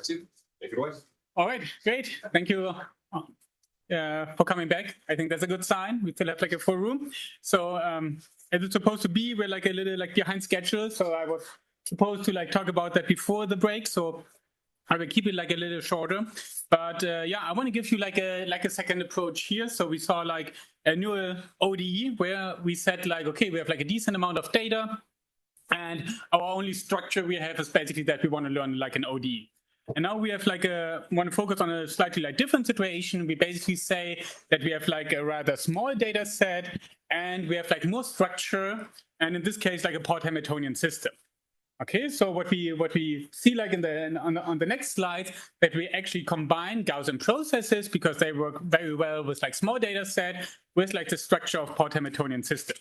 that's it. Take it away. All right, great. Thank you for coming back. I think that's a good sign. We still have like a full room. So as it's supposed to be, we're like a little like behind schedule. So I was supposed to like talk about that before the break. So I will keep it like a little shorter. But yeah, I want to give you like a second approach here. So we saw like a new ODE where we said like, okay, we have like a decent amount of data. And our only structure we have is basically that we want to learn like an ODE. And now we have like want to focus on a slightly like different situation. We basically say that we have like a rather small data set and we have like more structure. And in this case, like a Port Hamiltonian system. Okay, so what we see like on the next slide, that we actually combine Gaussian processes because they work very well with like small data set with like the structure of Port Hamiltonian system.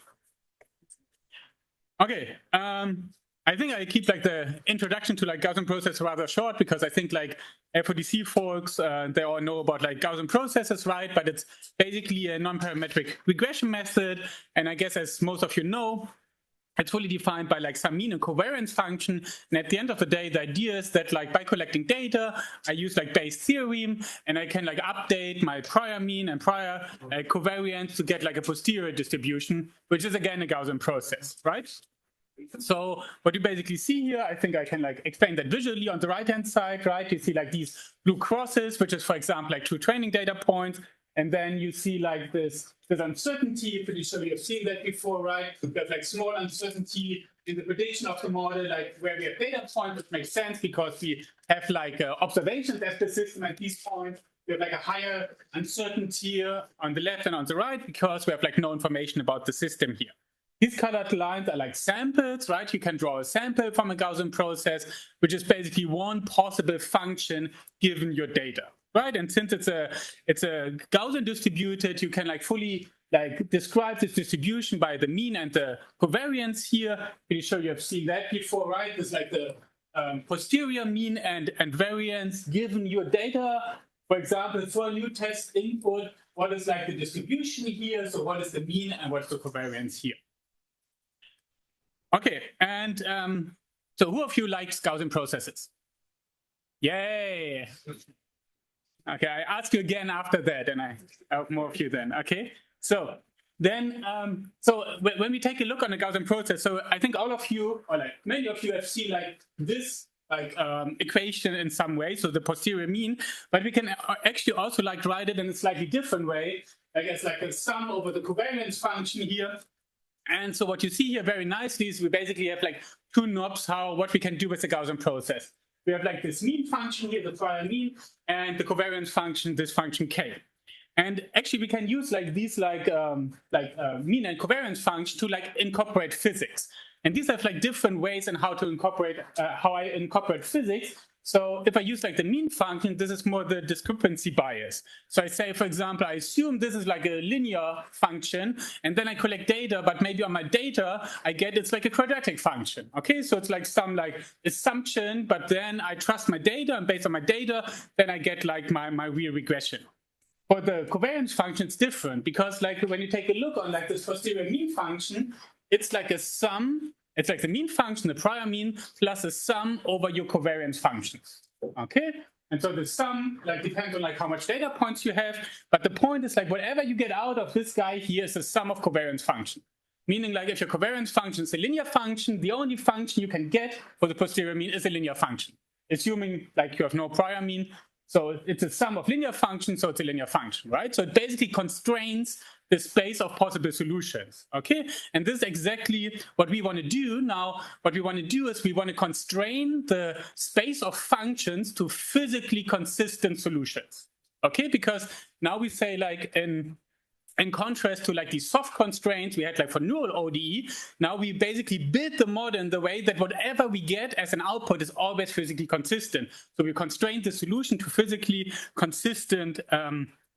Okay, I think I keep like the introduction to like Gaussian process rather short because I think like FODC folks, they all know about like Gaussian processes, right? But it's basically a non-parametric regression method. And I guess as most of you know, it's fully defined by like some mean and covariance function. And at the end of the day, the idea is that like by collecting data, I use like Bayes' theorem and I can like update my prior mean and prior covariance to get like a posterior distribution, which is again a Gaussian process, right? So what you basically see here, I think I can like explain that visually on the right-hand side, right? You see like these blue crosses, which is, for example, like 2 training data points. And then you see like this uncertainty. Pretty sure you've seen that before, right? We have like small uncertainty in the prediction of the model, like where we have data points, which makes sense because we have like observations as the system at these points. We have like a higher uncertainty on the left and on the right because we have like no information about the system here. These colored lines are like samples, right? You can draw a sample from a Gaussian process, which is basically one possible function given your data, right? And since it's a Gaussian distributed, you can like fully like describe this distribution by the mean and the covariance here. Pretty sure you have seen that before, right? It's like the posterior mean and variance given your data. For example, for a new test input, what is like the distribution here? So what is the mean and what's the covariance here? Okay, and so who of you likes Gaussian processes? Yay! Okay, I ask you again after that, and I have more of you then. Okay, so then, so when we take a look on the Gaussian process, so I think all of you, or like many of you, have seen like this like equation in some way, so the posterior mean, but we can actually also like write it in a slightly different way, like as like a sum over the covariance function here. And so what you see here very nicely is we basically have like 2 knobs what we can do with the Gaussian process. We have like this mean function here, the prior mean, and the covariance function, this function k. And actually we can use like these like mean and covariance function to like incorporate physics. And these have like different ways in how to incorporate, how I incorporate physics. So if I use like the mean function, this is more the discrepancy bias. So I say, for example, I assume this is like a linear function, and then I collect data, but maybe on my data, I get it's like a quadratic function. Okay, so it's like some like assumption, but then I trust my data, and based on my data, then I get like my real regression. For the covariance function, it's different because like when you take a look on like this posterior mean function, it's like a sum. It's like the mean function, the prior mean, plus a sum over your covariance functions. Okay? And so the sum like depends on like how much data points you have, but the point is like whatever you get out of this guy here is the sum of covariance function. Meaning like if your covariance function is a linear function, the only function you can get for the posterior mean is a linear function. Assuming like you have no prior mean, so it's a sum of linear functions, so it's a linear function, right? So it basically constrains the space of possible solutions, okay? And this is exactly what we want to do now. What we want to do is we want to constrain the space of functions to physically consistent solutions, okay? Because now we say like in contrast to like these soft constraints we had like for neural ODE, now we basically build the model in the way that whatever we get as an output is always physically consistent. So we constrain the solution to physically consistent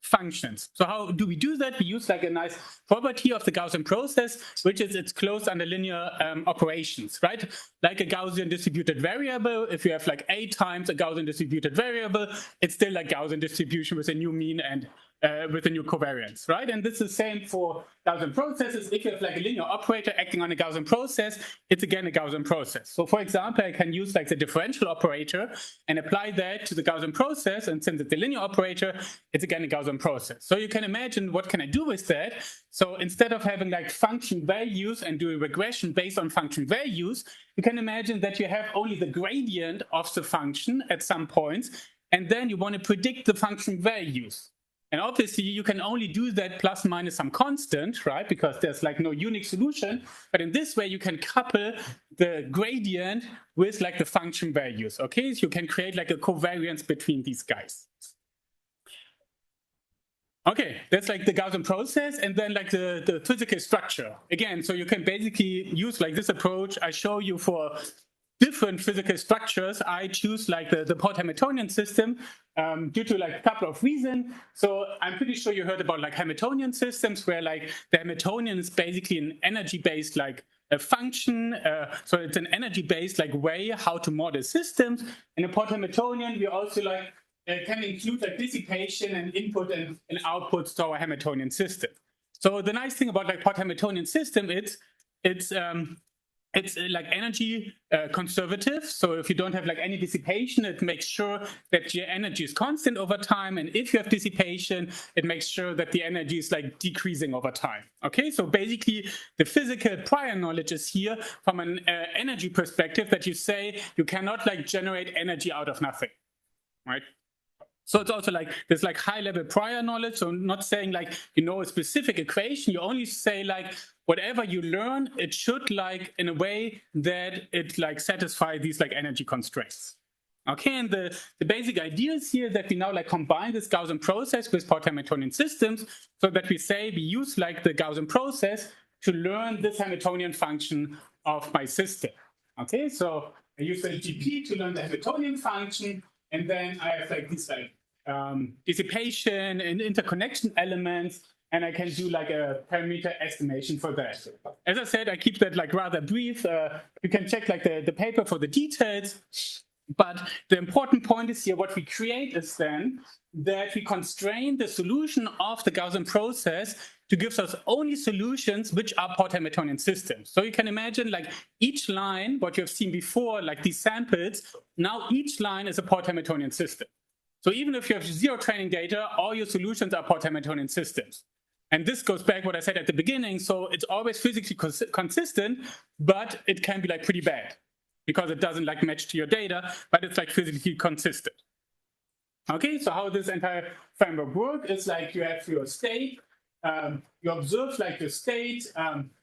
functions. So how do we do that? We use like a nice property of the Gaussian process, which is it's closed under linear operations, right? Like a Gaussian distributed variable, if you have like 8 times a Gaussian distributed variable, it's still like Gaussian distribution with a new mean and with the new covariance, right? And this is the same for Gaussian processes. If you have like a linear operator acting on a Gaussian process, it's again a Gaussian process. So for example, I can use like the differential operator and apply that to the Gaussian process. And since it's a linear operator, it's again a Gaussian process. So you can imagine what can I do with that? So instead of having like function values and doing regression based on function values, you can imagine that you have only the gradient of the function at some points, and then you want to predict the function values. And obviously, you can only do that plus minus some constant, right? Because there's like no unique solution. But in this way, you can couple the gradient with like the function values, okay? So you can create like a covariance between these guys. Okay, that's like the Gaussian process, and then like the physical structure. Again, so you can basically use like this approach I show you for different physical structures. I choose like the Port-Hamiltonian system due to like a couple of reasons. So I'm pretty sure you heard about like Hamiltonian systems, where like the Hamiltonian is basically an energy-based like a function. So it's an energy-based like way how to model systems. In a Port-Hamiltonian, we also like can include like dissipation and input and outputs to our Hamiltonian system. So the nice thing about like Port-Hamiltonian system, it's like energy conservative. So if you don't have like any dissipation, it makes sure that your energy is constant over time. And if you have dissipation, it makes sure that the energy is like decreasing over time. Okay, so basically the physical prior knowledge is here from an energy perspective, that you say you cannot like generate energy out of nothing, right? So it's also like there's like high level prior knowledge. So not saying like you know a specific equation, you only say like whatever you learn, it should like in a way that it like satisfy these like energy constraints. Okay, and the basic idea is here that we now like combine this Gaussian process with Port-Hamiltonian systems, so that we say we use like the Gaussian process to learn this Hamiltonian function of my system. Okay, so I use the GP to learn the Hamiltonian function, and then I have like this like dissipation and interconnection elements, and I can do like a parameter estimation for that. As I said, I keep that like rather brief. You can check like the paper for the details. But the important point is here, what we create is then that we constrain the solution of the Gaussian process to give us only solutions which are Port-Hamiltonian systems. So you can imagine like each line, what you have seen before, like these samples, now each line is a Port-Hamiltonian system. So even if you have zero training data, all your solutions are Port-Hamiltonian systems. And this goes back what I said at the beginning. So it's always physically consistent, but it can be like pretty bad because it doesn't like match to your data, but it's like physically consistent. Okay, so how this entire framework works is like you have your state, you observe like your state,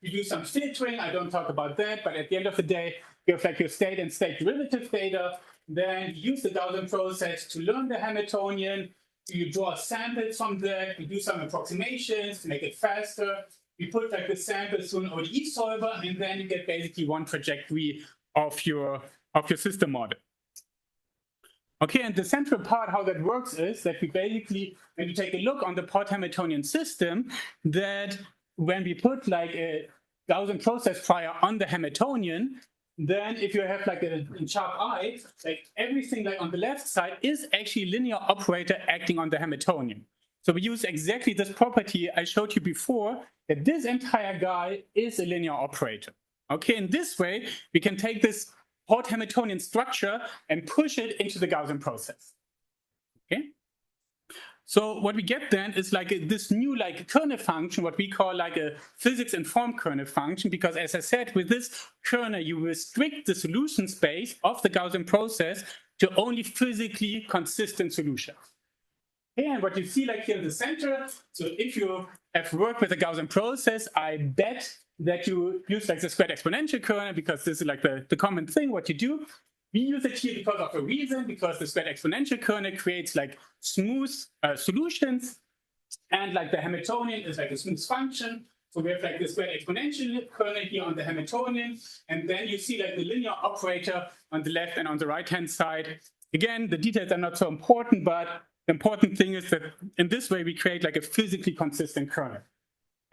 you do some filtering. I don't talk about that, but at the end of the day, you have like your state and state derivative data. Then you use the Gaussian process to learn the Hamiltonian. You draw samples from that. You do some approximations to make it faster. You put like the samples to an ODE solver, and then you get basically one trajectory of your system model. Okay, and the central part how that works is that we basically, when you take a look on the Port-Hamiltonian system, that when we put like a Gaussian process prior on the Hamiltonian, then if you have like in sharp eye, like everything like on the left side is actually a linear operator acting on the Hamiltonian. So we use exactly this property I showed you before, that this entire guy is a linear operator. Okay, in this way, we can take this Port-Hamiltonian structure and push it into the Gaussian process. Okay. So what we get then is like this new like kernel function, what we call like a physics-informed kernel function, because as I said, with this kernel, you restrict the solution space of the Gaussian process to only physically consistent solutions. Okay, and what you see like here in the center, so if you have worked with the Gaussian process, I bet that you use like the squared exponential kernel, because this is like the common thing, what you do. We use it here because of a reason, because the squared exponential kernel creates like smooth solutions, and like the Hamiltonian is like a smooth function. So we have like the squared exponential kernel here on the Hamiltonian, and then you see like the linear operator on the left and on the right-hand side. Again, the details are not so important, but the important thing is that in this way we create like a physically consistent kernel.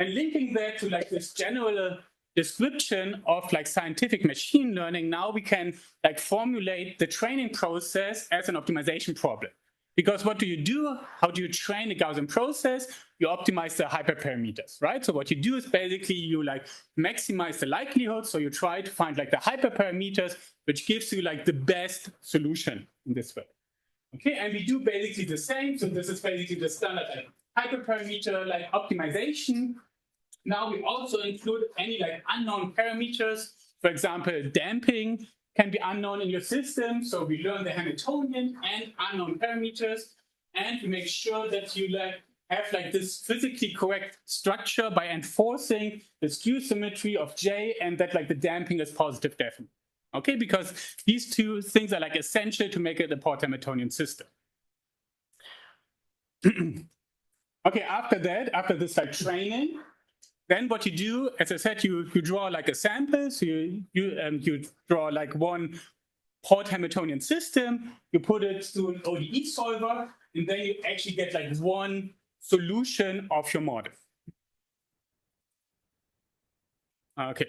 And linking that to like this general description of like scientific machine learning, now we can like formulate the training process as an optimization problem. Because what do you do? How do you train a Gaussian process? You optimize the hyperparameters, right? So what you do is basically you like maximize the likelihood. So you try to find like the hyperparameters, which gives you like the best solution in this way. Okay, and we do basically the same. So this is basically the standard like hyperparameter like optimization. Now we also include any like unknown parameters. For example, damping can be unknown in your system. So we learn the Hamiltonian and unknown parameters, and we make sure that you like have like this physically correct structure by enforcing the skew symmetry of J, and that like the damping is positive definite. Okay, because these two things are like essential to make it a Porte-Hamiltonian system. Okay, after that, after this like training, then what you do, as I said, you draw like a sample. So you draw like one Porte-Hamiltonian system, you put it through an ODE solver, and then you actually get like one solution of your model. Okay,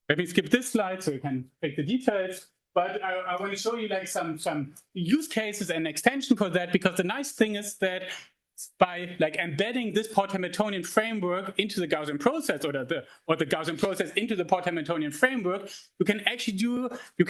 let me skip this slide so you can take the details. But I want to show you like some use cases and extension for that, because the nice thing is that by like embedding this Porte-Hamiltonian framework into the Gaussian process, or the Gaussian process into the Porte-Hamiltonian framework, you can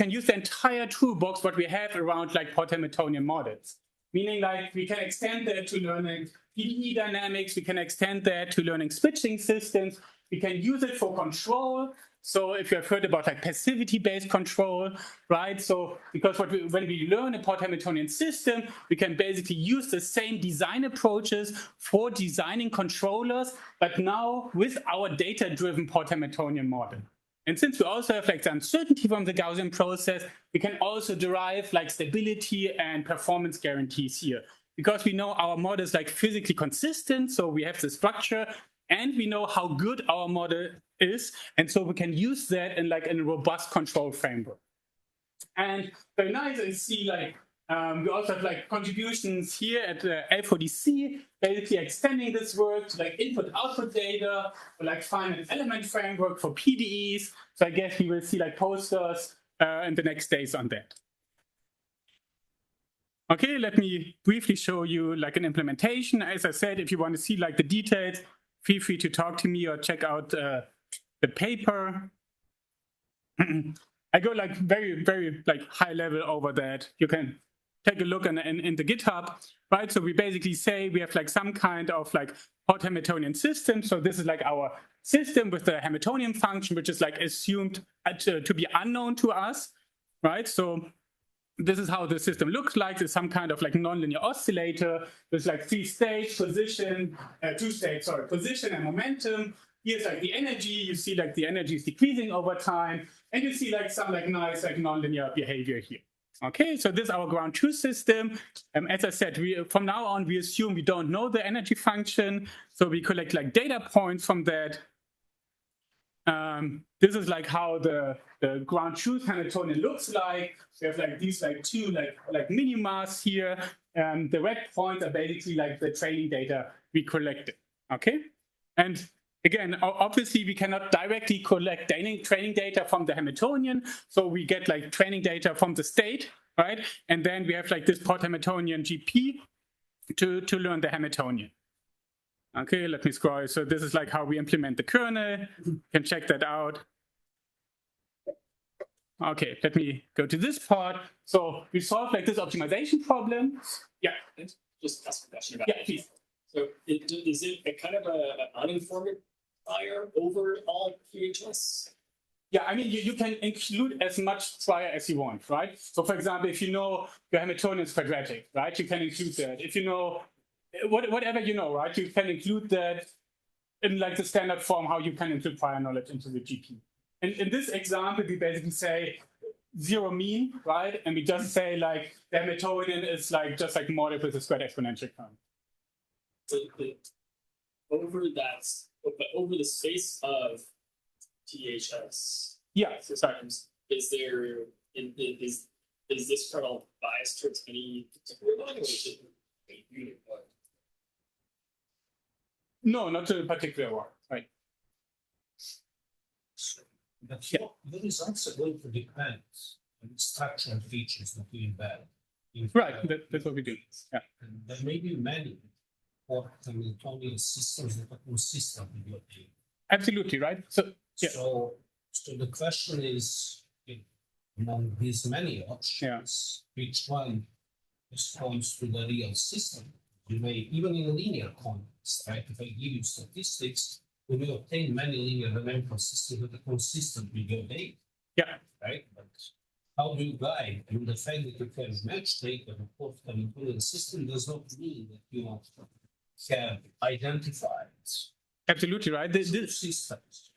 use the entire toolbox what we have around like Porte-Hamiltonian models. Meaning like we can extend that to learning PDE dynamics, we can extend that to learning switching systems, we can use it for control. So if you have heard about like passivity-based control, right? So because when we learn a Porte-Hamiltonian system, we can basically use the same design approaches for designing controllers, but now with our data-driven Porte-Hamiltonian model. And since we also have like the uncertainty from the Gaussian process, we can also derive like stability and performance guarantees here. Because we know our model is like physically consistent, so we have the structure, and we know how good our model is, and so we can use that in a robust control framework. And very nice, I see like we also have like contributions here at L4DC, basically extending this work to like input-output data, or like finite element framework for PDEs. So I guess we will see like posters in the next days on that. Okay, let me briefly show you like an implementation. As I said, if you want to see like the details, feel free to talk to me or check out the paper. I go like very like high level over that. You can take a look in the GitHub, right? So we basically say we have like some kind of like Porte-Hamiltonian system. So this is like our system with the Hamiltonian function, which is like assumed to be unknown to us, right? So this is how the system looks like. There's some kind of like nonlinear oscillator. There's like two states, position and momentum. Here's like the energy. You see like the energy is decreasing over time. And you see like some like nice like nonlinear behavior here. Okay, so this is our ground truth system. As I said, from now on, we assume we don't know the energy function. So we collect like data points from that. This is like how the ground truth Hamiltonian looks like. We have like these like two like minimas here. The red points are basically like the training data we collected. Okay, and again, obviously we cannot directly collect training data from the Hamiltonian, so we get like training data from the state, right? And then we have like this Porte-Hamiltonian GP to learn the Hamiltonian. Okay, let me scroll. So this is like how we implement the kernel. You can check that out. Okay, let me go to this part. So we solve like this optimization problem. Yeah. Just ask a question about Yeah, please. So is it a kind of an uninformed prior over all QHS? Yeah, I mean, you can include as much prior as you want, right? So for example, if you know your Hamiltonian is quadratic, right, you can include that. If you know whatever you know, right, you can include that in like the standard form, how you can include prior knowledge into the GP. And in this example, we basically say zero mean, right? And we just say like the Hamiltonian is like just like modeled with a squared exponential term. Over the space of THS. Yeah. Sometimes is this kernel biased towards any particular one, or is it a unit one? No, not to a particular one, right? But the results are going to depend on structural features that you embed. Right, that's what we do. Yeah. And there may be many or Hamiltonian systems that are consistent with your data. Absolutely, right? So, yeah. So the question is, among these many options, which one responds to the real system? You may, even in a linear context, right? If I give you statistics, we may obtain many linear dynamical systems that are consistent with your data. Yeah. Right? But how do you guide? And the fact that you can match data report coming to the system does not mean that you have identified Absolutely, right? systems.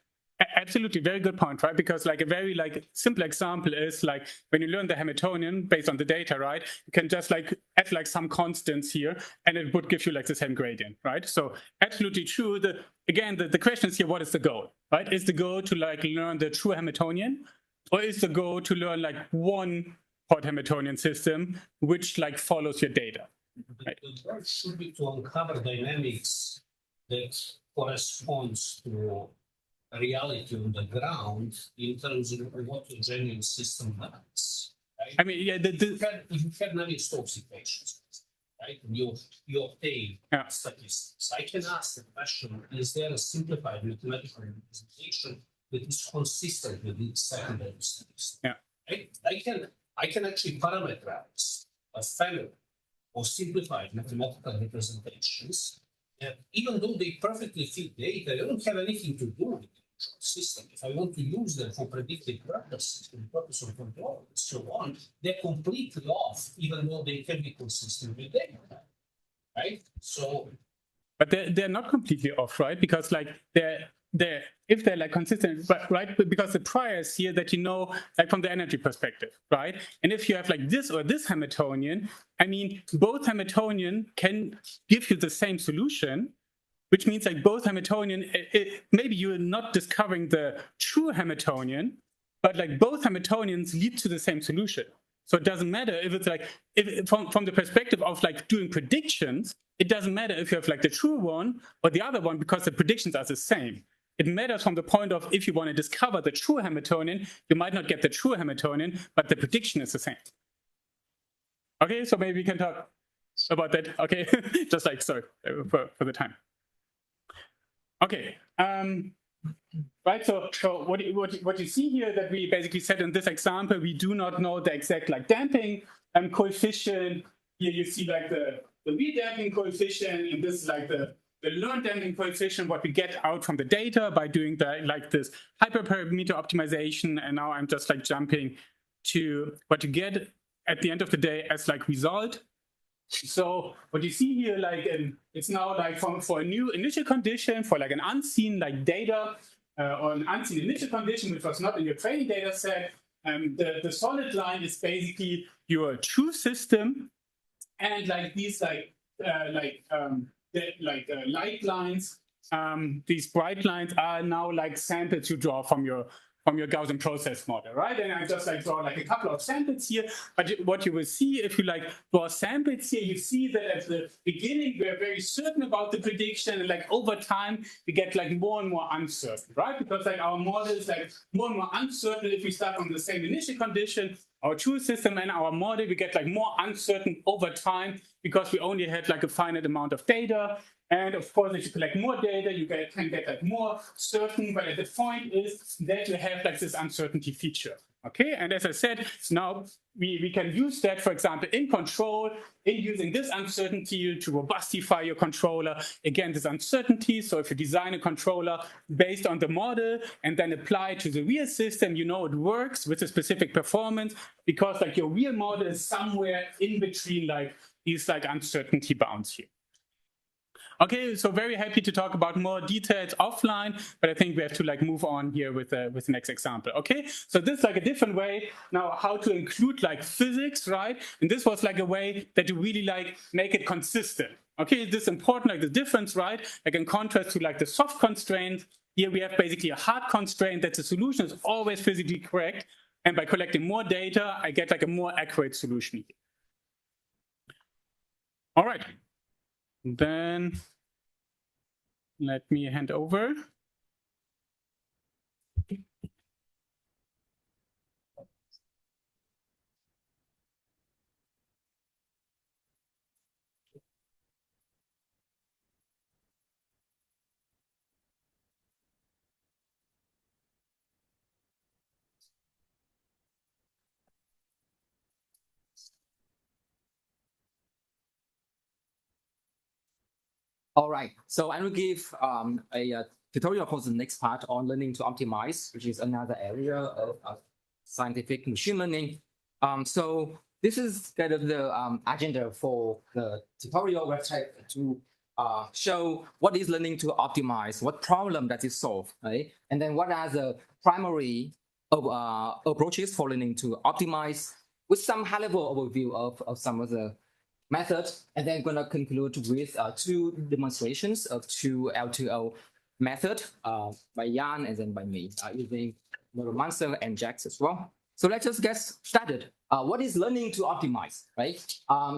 Absolutely, very good point, right? Because like a very like simple example is like when you learn the Hamiltonian based on the data, right? You can just like add like some constants here, and it would give you like the same gradient, right? So absolutely true. The question is here: what is the goal, right? Is the goal to like learn the true Hamiltonian, or is the goal to learn like one hot Hamiltonian system which like follows your data? Right. The goal should be to uncover dynamics that corresponds to reality on the ground in terms of what a genuine system does. Right? I mean, yeah, if you have Navier-Stokes equations, right? And you obtain statistics. I can ask the question: is there a simplified mathematical representation that is consistent with the secondary statistics? Yeah. Right? I can actually parameterize a family of simplified mathematical representations. And even though they perfectly fit data, they don't have anything to do with the system. If I want to use them for predictive purposes, for the purpose of control, and so on, they're completely off, even though they can be consistent with data. Right? So, but they're not completely off, right? Because like if they're like consistent, but right, because the prior is here that you know, like from the energy perspective, right? And if you have like this or this Hamiltonian, I mean, both Hamiltonian can give you the same solution, which means like both Hamiltonian, maybe you're not discovering the true Hamiltonian, but like both Hamiltonians lead to the same solution. So it doesn't matter if it's like, from the perspective of like doing predictions, it doesn't matter if you have like the true one or the other one because the predictions are the same. It matters from the point of if you want to discover the true Hamiltonian, you might not get the true Hamiltonian, but the prediction is the same. Okay, so maybe we can talk about that. Okay, just like, sorry for the time. Okay, right, so what you see here that we basically said in this example, we do not know the exact like damping coefficient. Here you see like the re-damping coefficient, and this is like the learned damping coefficient, what we get out from the data by doing like this hyperparameter optimization. And now I'm just like jumping to what you get at the end of the day as like result. So what you see here, like it's now like for a new initial condition, for like an unseen like data or an unseen initial condition, which was not in your training data set. The solid line is basically your true system, and like these light lines, these bright lines are now like samples you draw from your Gaussian process model, right? And I just like draw like a couple of samples here. But what you will see if you like draw samples here, you see that at the beginning we're very certain about the prediction, and like over time we get like more and more uncertain, right? Because like our model is like more and more uncertain if we start from the same initial condition. Our true system and our model, we get like more uncertain over time because we only had like a finite amount of data. And of course, if you collect more data, you can get like more certain. But the point is that you have like this uncertainty feature. Okay, and as I said, now we can use that, for example, in control, in using this uncertainty to robustify your controller against this uncertainty. So if you design a controller based on the model and then apply it to the real system, you know it works with a specific performance because like your real model is somewhere in between like these like uncertainty bounds here. Okay, so very happy to talk about more details offline, but I think we have to like move on here with the next example. Okay, so this is like a different way now how to include like physics, right? And this was like a way that you really like make it consistent. Okay, this is important, like the difference, right? Like in contrast to like the soft constraint, here we have basically a hard constraint that the solution is always physically correct, and by collecting more data, I get like a more accurate solution here. All right. Then let me hand over. All right, so I will give a tutorial for the next part on learning to optimize, which is another area of scientific machine learning. So this is kind of the agenda for the tutorial. We're trying to show what is learning to optimize, what problem that is solved, right? And then what are the primary approaches for learning to optimize, with some high-level overview of some of the methods, and then going to conclude with two demonstrations of two L2O method by Jan and then by me using Neuromancer and JAX as well. So let's just get started. What is learning to optimize, right?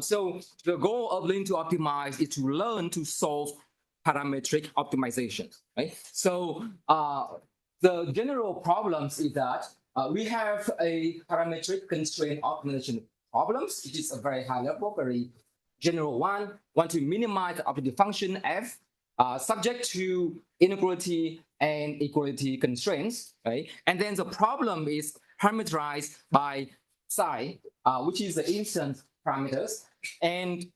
So the goal of learning to optimize is to learn to solve parametric optimization, right? So the general problems is that we have a parametric constraint optimization problems. It is a very high level, very general one. Want to minimize the objective function f subject to inequality and equality constraints, right? And then the problem is parameterized by psi, which is the instance parameters. And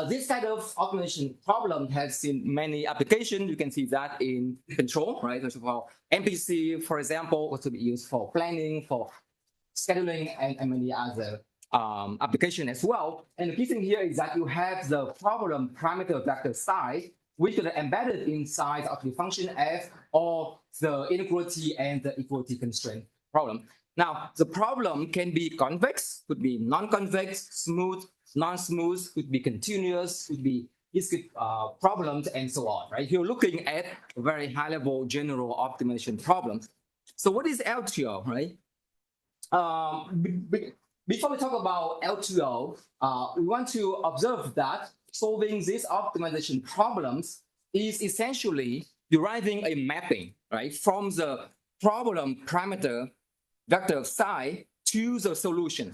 this kind of optimization problem has seen many applications. You can see that in control, right? First of all, MPC, for example, was to be used for planning, for scheduling, and many other application as well. And the key thing here is that you have the problem parameter vector psi, which is embedded inside of the function f, or the inequality and the equality constraint problem. Now, the problem can be convex, could be non-convex, smooth, non-smooth, could be continuous, could be discrete problems, and so on, right? You're looking at very high-level general optimization problems. So what is L2O, right? Before we talk about L2O, we want to observe that solving these optimization problems is essentially deriving a mapping, right, from the problem parameter vector psi to the solution,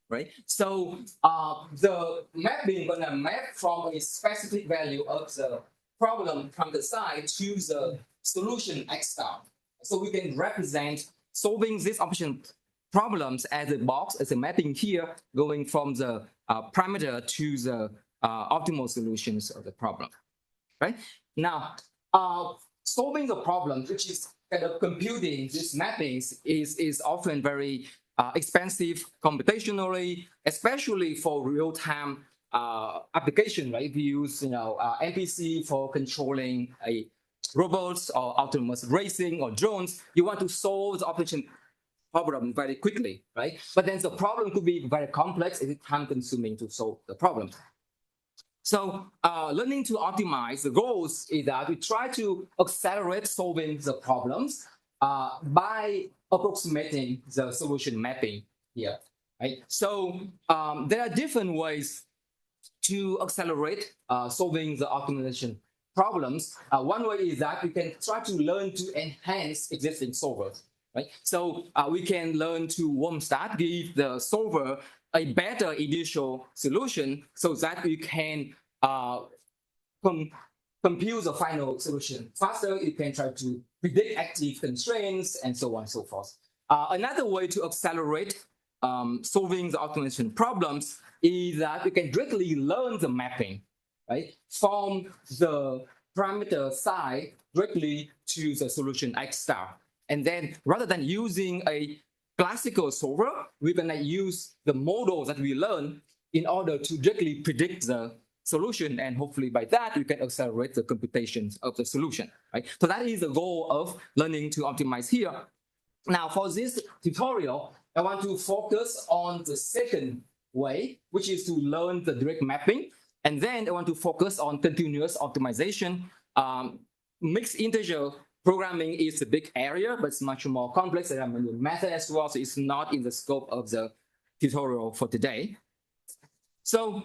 right? So the mapping gonna map from a specific value of the problem parameter psi to the solution x star. So we can represent solving this optimization problems as a box, as a mapping here, going from the parameter to the optimal solutions of the problem, right? Now, solving the problem, which is kind of computing these mappings, is often very expensive computationally, especially for real-time application, right? If you use, MPC for controlling robots or autonomous racing or drones, you want to solve the optimization problem very quickly, right? But then the problem could be very complex and time-consuming to solve the problem. So learning to optimize, the goals is that we try to accelerate solving the problems by approximating the solution mapping here, right? So there are different ways to accelerate solving the optimization problems. One way is that we can try to learn to enhance existing solvers, right? So we can learn to warm start, give the solver a better initial solution so that we can compute the final solution faster. You can try to predict active constraints and so on and so forth. Another way to accelerate solving the optimization problems is that we can directly learn the mapping, right, from the parameter psi directly to the solution x star. And then rather than using a classical solver, we're going to use the model that we learn in order to directly predict the solution, and hopefully by that you can accelerate the computations of the solution, right? So that is the goal of learning to optimize here. Now for this tutorial, I want to focus on the second way, which is to learn the direct mapping, and then I want to focus on continuous optimization. Mixed integer programming is a big area, but it's much more complex. There are many methods as well, so it's not in the scope of the tutorial for today. So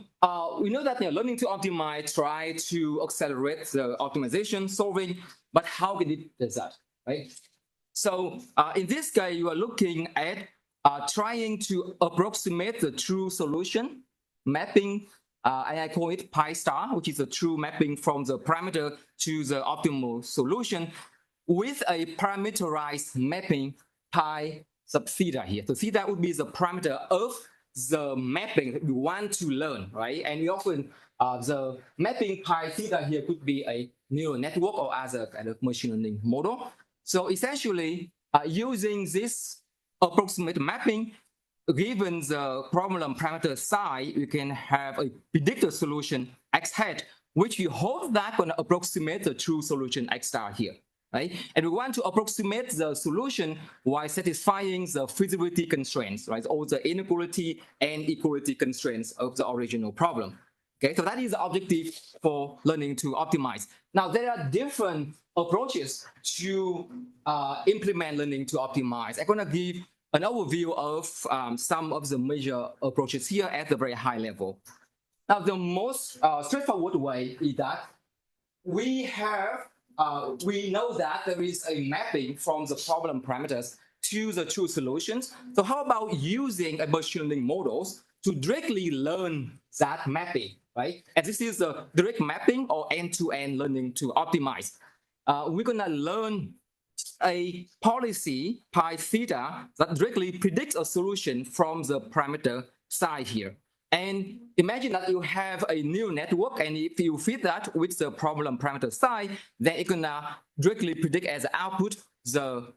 we know that learning to optimize try to accelerate the optimization solving, but how can it do that, right? So in this case, you are looking at trying to approximate the true solution mapping, and I call it pi star, which is a true mapping from the parameter to the optimal solution with a parameterized mapping pi sub theta here. So theta would be the parameter of the mapping that we want to learn, right? And we often, the mapping pi theta here could be a neural network or other kind of machine learning model. So essentially, using this approximate mapping, given the problem parameter psi, we can have a predicted solution x hat, which we hope that going to approximate the true solution x star here, right? And we want to approximate the solution while satisfying the feasibility constraints, right? All the inequality and equality constraints of the original problem. Okay, so that is the objective for learning to optimize. Now, there are different approaches to implement learning to optimize. I'm going to give an overview of some of the major approaches here at the very high level. Now, the most straightforward way is that we know that there is a mapping from the problem parameters to the true solutions. So how about using a machine learning models to directly learn that mapping, right? And this is the direct mapping or end-to-end learning to optimize. We're gonna learn a policy pi theta that directly predicts a solution from the parameter psi here. And imagine that you have a neural network, and if you feed that with the problem parameter psi, then it can directly predict as output the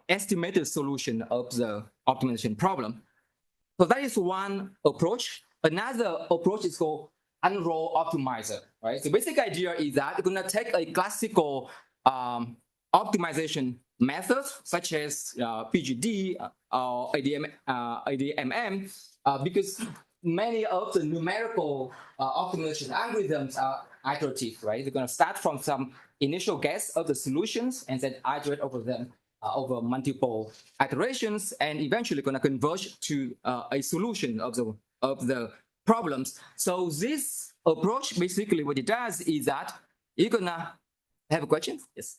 estimated solution of the optimization problem. So that is one approach. Another approach is called unroll optimizer, right? The basic idea is that you're gonna take a classical optimization methods such as PGD or ADMM, because many of the numerical optimization algorithms are iterative, right? They're going to start from some initial guess of the solutions and then iterate over them over multiple iterations, and eventually going to converge to a solution of the problems. So this approach, basically what it does is that you're going to have a question? Yes.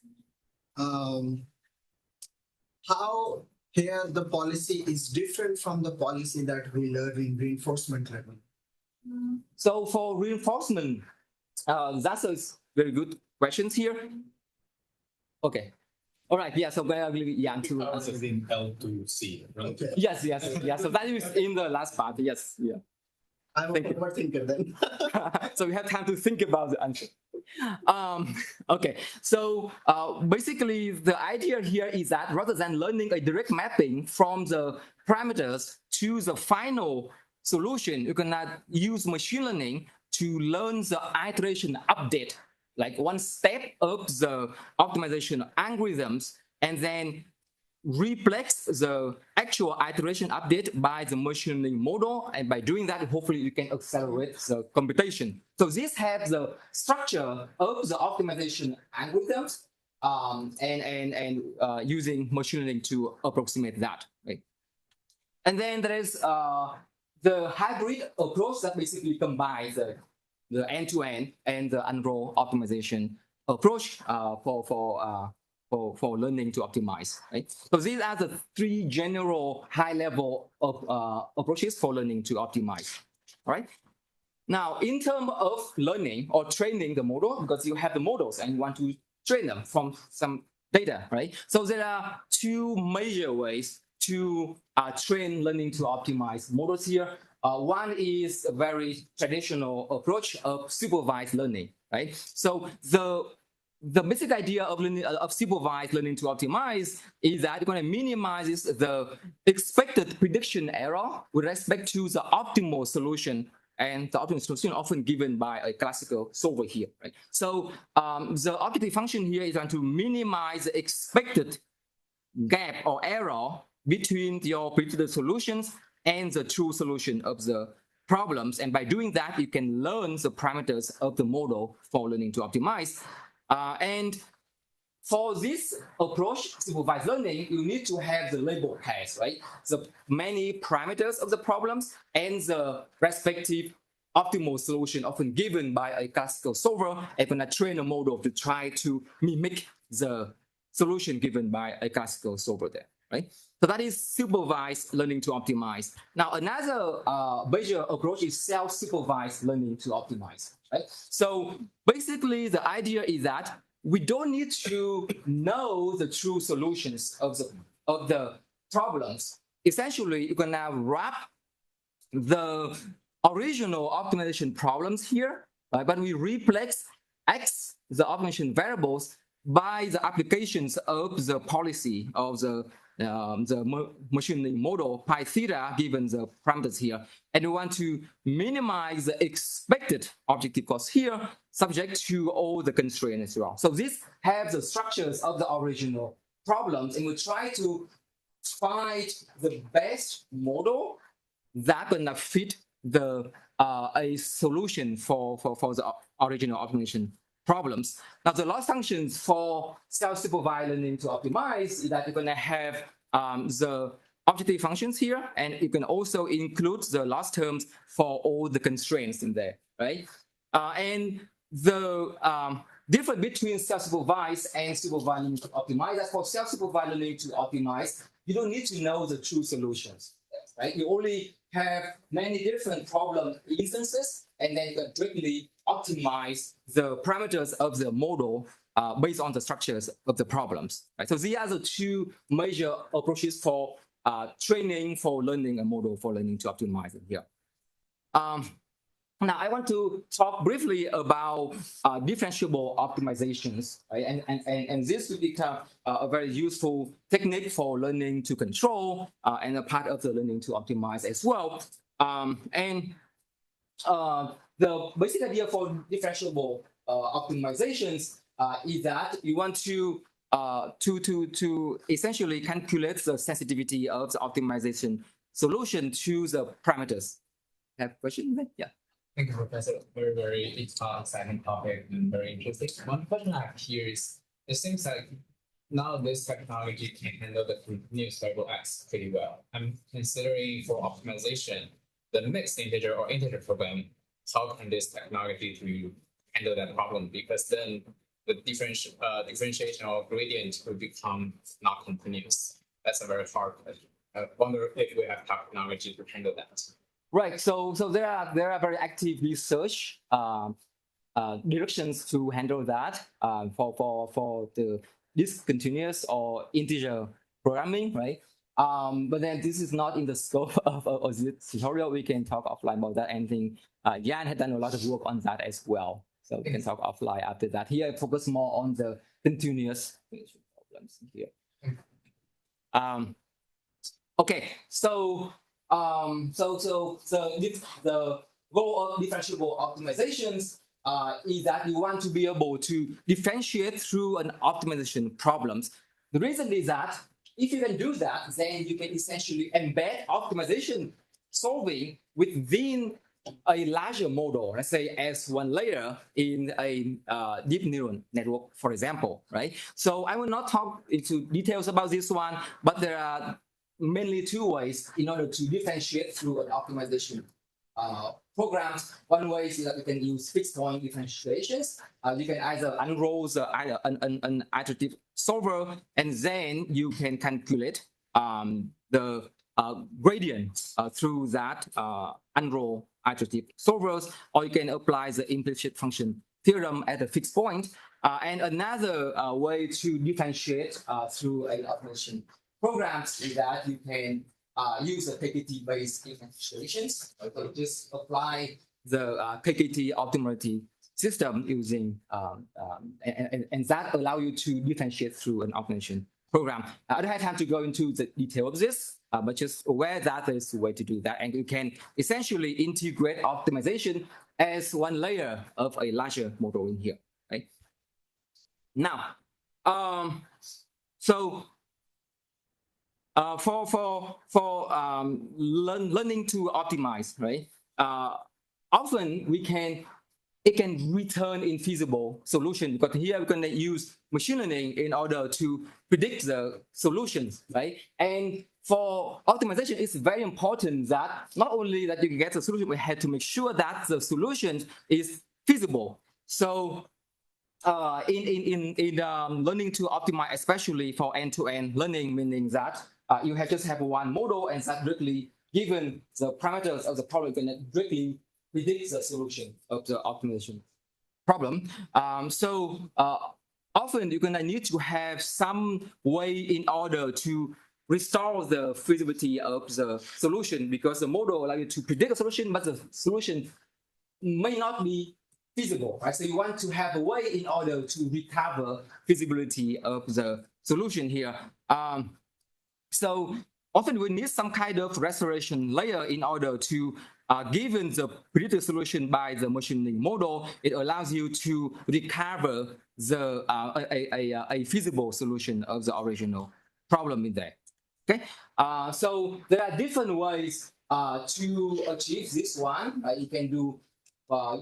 How here the policy is different from the policy that we learn in reinforcement learning? So for reinforcement, that's a very good questions here. Okay. All right. Yeah. So I'm going to give Jan to answer. in L to C, right? Okay. Yes. Yeah. So that is in the last part. Yes. Yeah. I'm a Thank you. overthinker then. So we have time to think about the answer. Okay, so basically the idea here is that rather than learning a direct mapping from the parameters to the final solution, you cannot use machine learning to learn the iteration update, like one step of the optimization algorithms, and then replace the actual iteration update by the machine learning model, and by doing that, hopefully you can accelerate the computation. So this has the structure of the optimization algorithms, and using machine learning to approximate that, right? And then there is the hybrid approach that basically combines the end-to-end and the unroll optimization approach for learning to optimize, right? So these are the three general high-level approaches for learning to optimize, all right? Now, in terms of learning or training the model, because you have the models and you want to train them from some data, right? So there are two major ways to train learning to optimize models here. One is a very traditional approach of supervised learning, right? So the basic idea of learning of supervised learning to optimize is that you're going to minimize the expected prediction error with respect to the optimal solution, and the optimal solution often given by a classical solver here, right? So the objective function here is going to minimize the expected gap or error between your predicted solutions and the true solution of the problems, and by doing that, you can learn the parameters of the model for learning to optimize. And for this approach, supervised learning, you need to have the label pairs, right? The many parameters of the problems and the respective optimal solution often given by a classical solver, and gonna train a model to try to mimic the solution given by a classical solver there, right? So that is supervised learning to optimize. Now, another major approach is self-supervised learning to optimize, right? So basically, the idea is that we don't need to know the true solutions of the problems. Essentially, you can now wrap the original optimization problems here, but we replace X, the optimization variables, by the applications of the policy of the machine learning model pi theta given the parameters here. And we want to minimize the expected objective cost here subject to all the constraints as well. So this has the structures of the original problems, and we try to find the best model that gonna fit the a solution for the original optimization problems. Now, the loss functions for self-supervised learning to optimize is that you're going to have the objective functions here, and you can also include the loss terms for all the constraints in there, right? And the difference between self-supervised and supervised learning to optimize, that's for self-supervised learning to optimize, you don't need to know the true solutions, right? You only have many different problem instances, and then you can directly optimize the parameters of the model based on the structures of the problems. Right? So these are the two major approaches for training, for learning a model, for learning to optimize it here. Now, I want to talk briefly about differentiable optimizations, right? And this will become a very useful technique for learning to control and a part of the learning to optimize as well. The basic idea for differentiable optimizations is that you want to essentially calculate the sensitivity of the optimization solution to the parameters. Have a question? Yeah. Thank you, Professor. Very exciting topic and very interesting. One question I have here is, it seems like now this technology can handle the continuous variable X pretty well. I'm considering for optimization, the mixed integer or integer program, how can this technology to handle that problem? Because then the differentiation or gradient will become not continuous. That's a very hard question. I wonder if we have technology to handle that. Right. So there are very active research directions to handle that for the discontinuous or integer programming, right? But then this is not in the scope of this tutorial. We can talk offline about that. And then Jan had done a lot of work on that as well. So we can talk offline after that. Here, I focus more on the continuous problems here. Okay, so the goal of differentiable optimizations is that you want to be able to differentiate through an optimization problems. The reason is that if you can do that, then you can essentially embed optimization solving within a larger model, let's say as one layer in a deep neural network, for example, right? So I will not talk into details about this one, but there are mainly two ways in order to differentiate through an optimization programs. One way is that you can use fixed point differentiations. You can either unroll an iterative solver, and then you can calculate the gradient through that unroll iterative solvers, or you can apply the implicit function theorem at a fixed point. And another way to differentiate through an optimization programs is that you can use the KKT-based differentiations. So just apply the KKT optimality system using, and that allow you to differentiate through an optimization program. I don't have time to go into the detail of this, but just aware that there's a way to do that. And you can essentially integrate optimization as one layer of a larger model in here, right? Now, learning to optimize, right? Often it can return infeasible solution, because here we're going to use machine learning in order to predict the solutions, right? And for optimization, it's very important that not only that you can get the solution, we have to make sure that the solution is feasible. So in learning to optimize, especially for end-to-end learning, meaning that you just have one model, and that directly, given the parameters of the problem, you can directly predict the solution of the optimization problem. Often you're gonna need to have some way in order to restore the feasibility of the solution because the model allows you to predict a solution, but the solution may not be feasible, right? So you want to have a way in order to recover feasibility of the solution here. So often we need some kind of restoration layer in order to, given the predicted solution by the machine learning model, it allows you to recover the a feasible solution of the original problem in there. Okay, so there are different ways to achieve this one. You can do.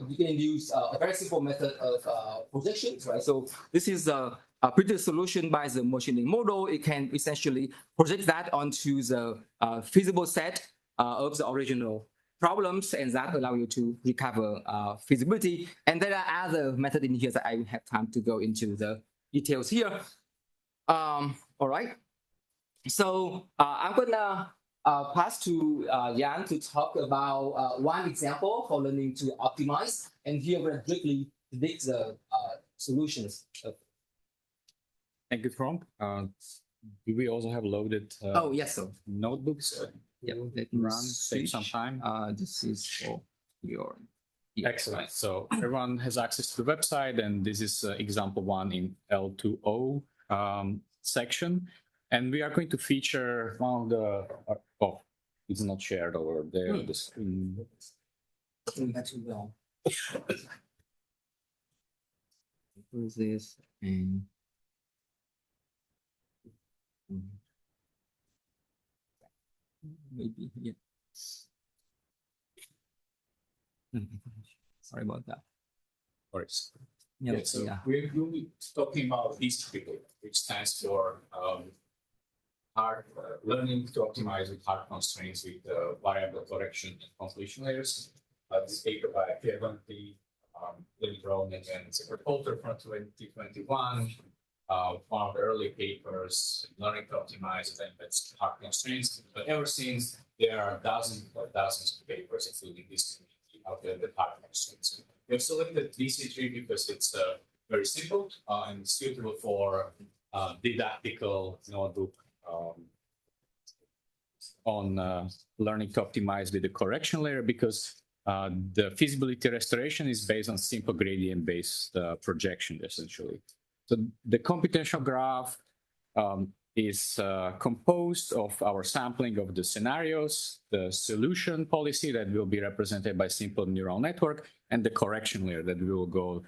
You can use a very simple method of projections, right? So this is a predicted solution by the machine learning model. It can essentially project that onto the feasible set of the original problems, and that allow you to recover feasibility. And there are other methods in here that I will have time to go into the details here. All right. So I'm gonna pass to Jan to talk about one example for learning to optimize, and here we're going to quickly predict the solutions. Thank you, Trump. Do we also have loaded Oh yes, so notebooks? yeah, let me Run, take some switch. time. This is for your Excellent. So everyone has access to the website, and this is example one in L2O section. And we are going to feature one of the, oh, it's not shared over there. The screen. What is this? And maybe here. Sorry about that. Works. Yeah, So yeah. we'll be talking about DCP, which stands for hard learning to optimize with hard constraints with variable correction and completion layers. This paper by Kevin P. Lynn Brown and Secret Poulter from 2021. One of the early papers, learning to optimize and embeds hard constraints. But ever since, there are dozens of papers, including this community, out there that hard constraints. We have selected DC3 because it's very simple and suitable for didactical notebook on learning to optimize with the correction layer, because the feasibility restoration is based on simple gradient-based projection, essentially. So the computational graph is composed of our sampling of the scenarios, the solution policy that will be represented by simple neural network, and the correction layer that we will go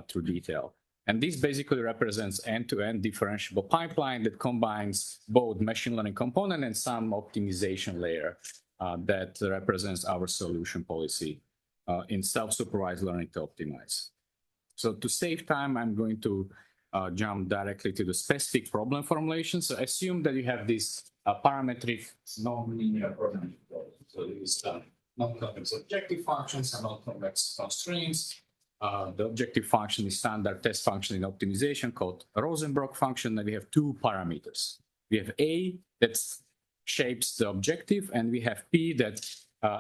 through detail. And this basically represents end-to-end differentiable pipeline that combines both machine learning component and some optimization layer that represents our solution policy in self-supervised learning to optimize. So to save time, I'm going to jump directly to the specific problem formulation. So assume that you have this parametric nonlinear programming problem. So these non-convex objective functions and non-convex constraints. The objective function is standard test function in optimization called Rosenbrock function, and we have two parameters. We have A that shapes the objective, and we have P that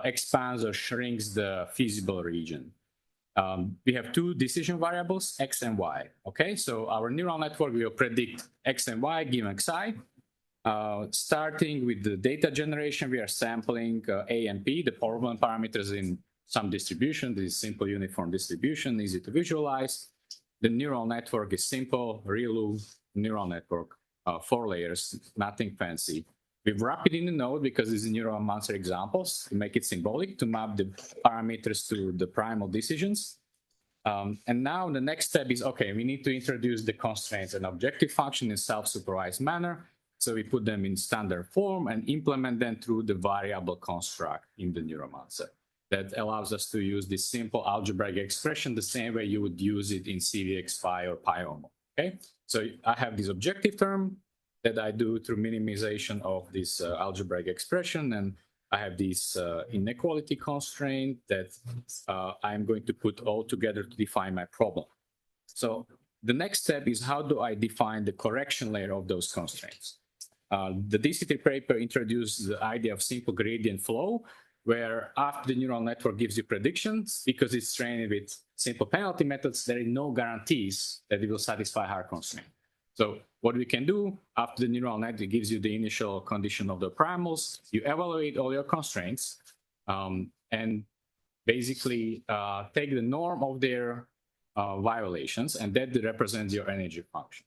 expands or shrinks the feasible region. We have two decision variables, X and Y. Okay, so our neural network will predict X and Y given Xi. Starting with the data generation, we are sampling A and P, the problem parameters in some distribution. This is simple uniform distribution, easy to visualize. The neural network is simple, ReLU neural network, 4 layers, nothing fancy. We wrap it in the node because these are neuromancer examples to make it symbolic, to map the parameters to the primal decisions. And now the next step is, okay, we need to introduce the constraints and objective function in self-supervised manner. So we put them in standard form and implement them through the variable construct in the neuromancer. That allows us to use this simple algebraic expression the same way you would use it in CVXPy or PyOMO. Okay, so I have this objective term that I do through minimization of this algebraic expression, and I have this inequality constraint that I'm going to put all together to define my problem. So the next step is, how do I define the correction layer of those constraints? The DC3 paper introduced the idea of simple gradient flow, where after the neural network gives you predictions, because it's trained with simple penalty methods, there are no guarantees that it will satisfy hard constraint. So what we can do after the neural net, it gives you the initial condition of the primals. You evaluate all your constraints and basically take the norm of their violations, and that represents your energy function.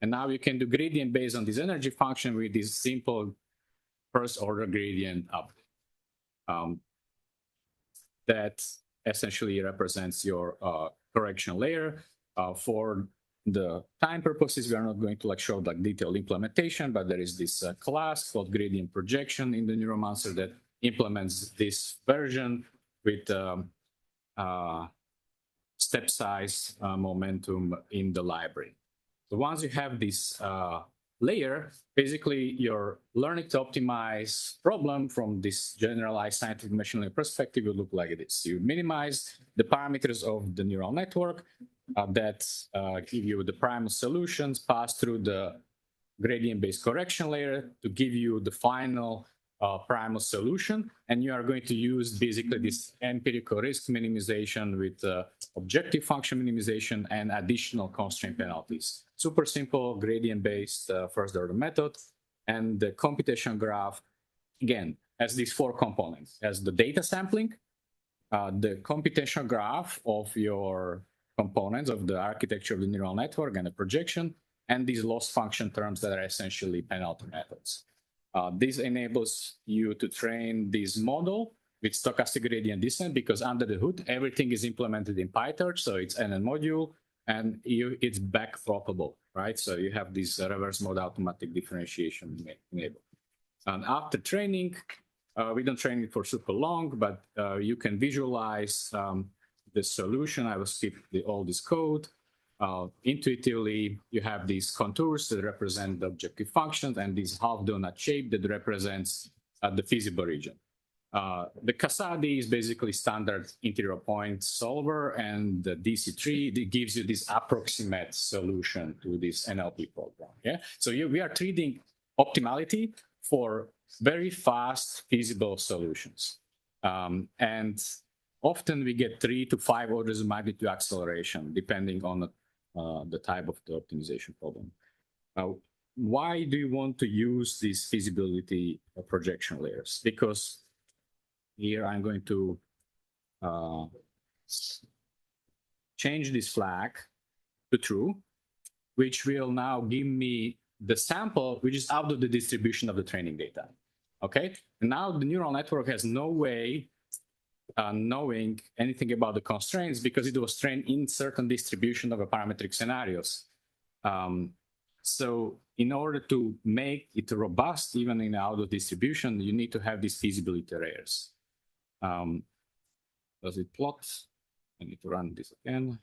And now you can do gradient based on this energy function with this simple first order gradient update. That essentially represents your correction layer. For the time purposes, we are not going to show like detailed implementation, but there is this class called gradient projection in the Neuromancer that implements this version with step size momentum in the library. So once you have this layer, basically your learning to optimize problem from this generalized scientific machine learning perspective will look like this. You minimize the parameters of the neural network that give you the primal solutions, pass through the gradient-based correction layer to give you the final primal solution, and you are going to use basically this empirical risk minimization with objective function minimization and additional constraint penalties. Super simple gradient-based first order method, and the computation graph again has these 4 components: has the data sampling, the computational graph of your components of the architecture of the neural network and the projection, and these loss function terms that are essentially penalty methods. This enables you to train this model with stochastic gradient descent, because under the hood, everything is implemented in PyTorch. So it's NN module and it's backfloppable, right? So you have this reverse mode automatic differentiation enabled. And after training, we don't train it for super long, but you can visualize the solution. I will skip all this code. Intuitively, you have these contours that represent the objective functions and this half donut shape that represents the feasible region. The Casadi is basically standard interior point solver, and the DC3 that gives you this approximate solution to this NLP program. Yeah, so we are treating optimality for very fast feasible solutions, and often we get 3 to 5 orders of magnitude acceleration depending on the type of the optimization problem. Why do you want to use these feasibility projection layers? Because here I'm going to change this flag to true, which will now give me the sample which is out of the distribution of the training data. Okay, and now the neural network has no way knowing anything about the constraints because it was trained in certain distribution of a parametric scenarios. So in order to make it robust, even in out of distribution, you need to have these feasibility layers. Does it plot? I need to run this again.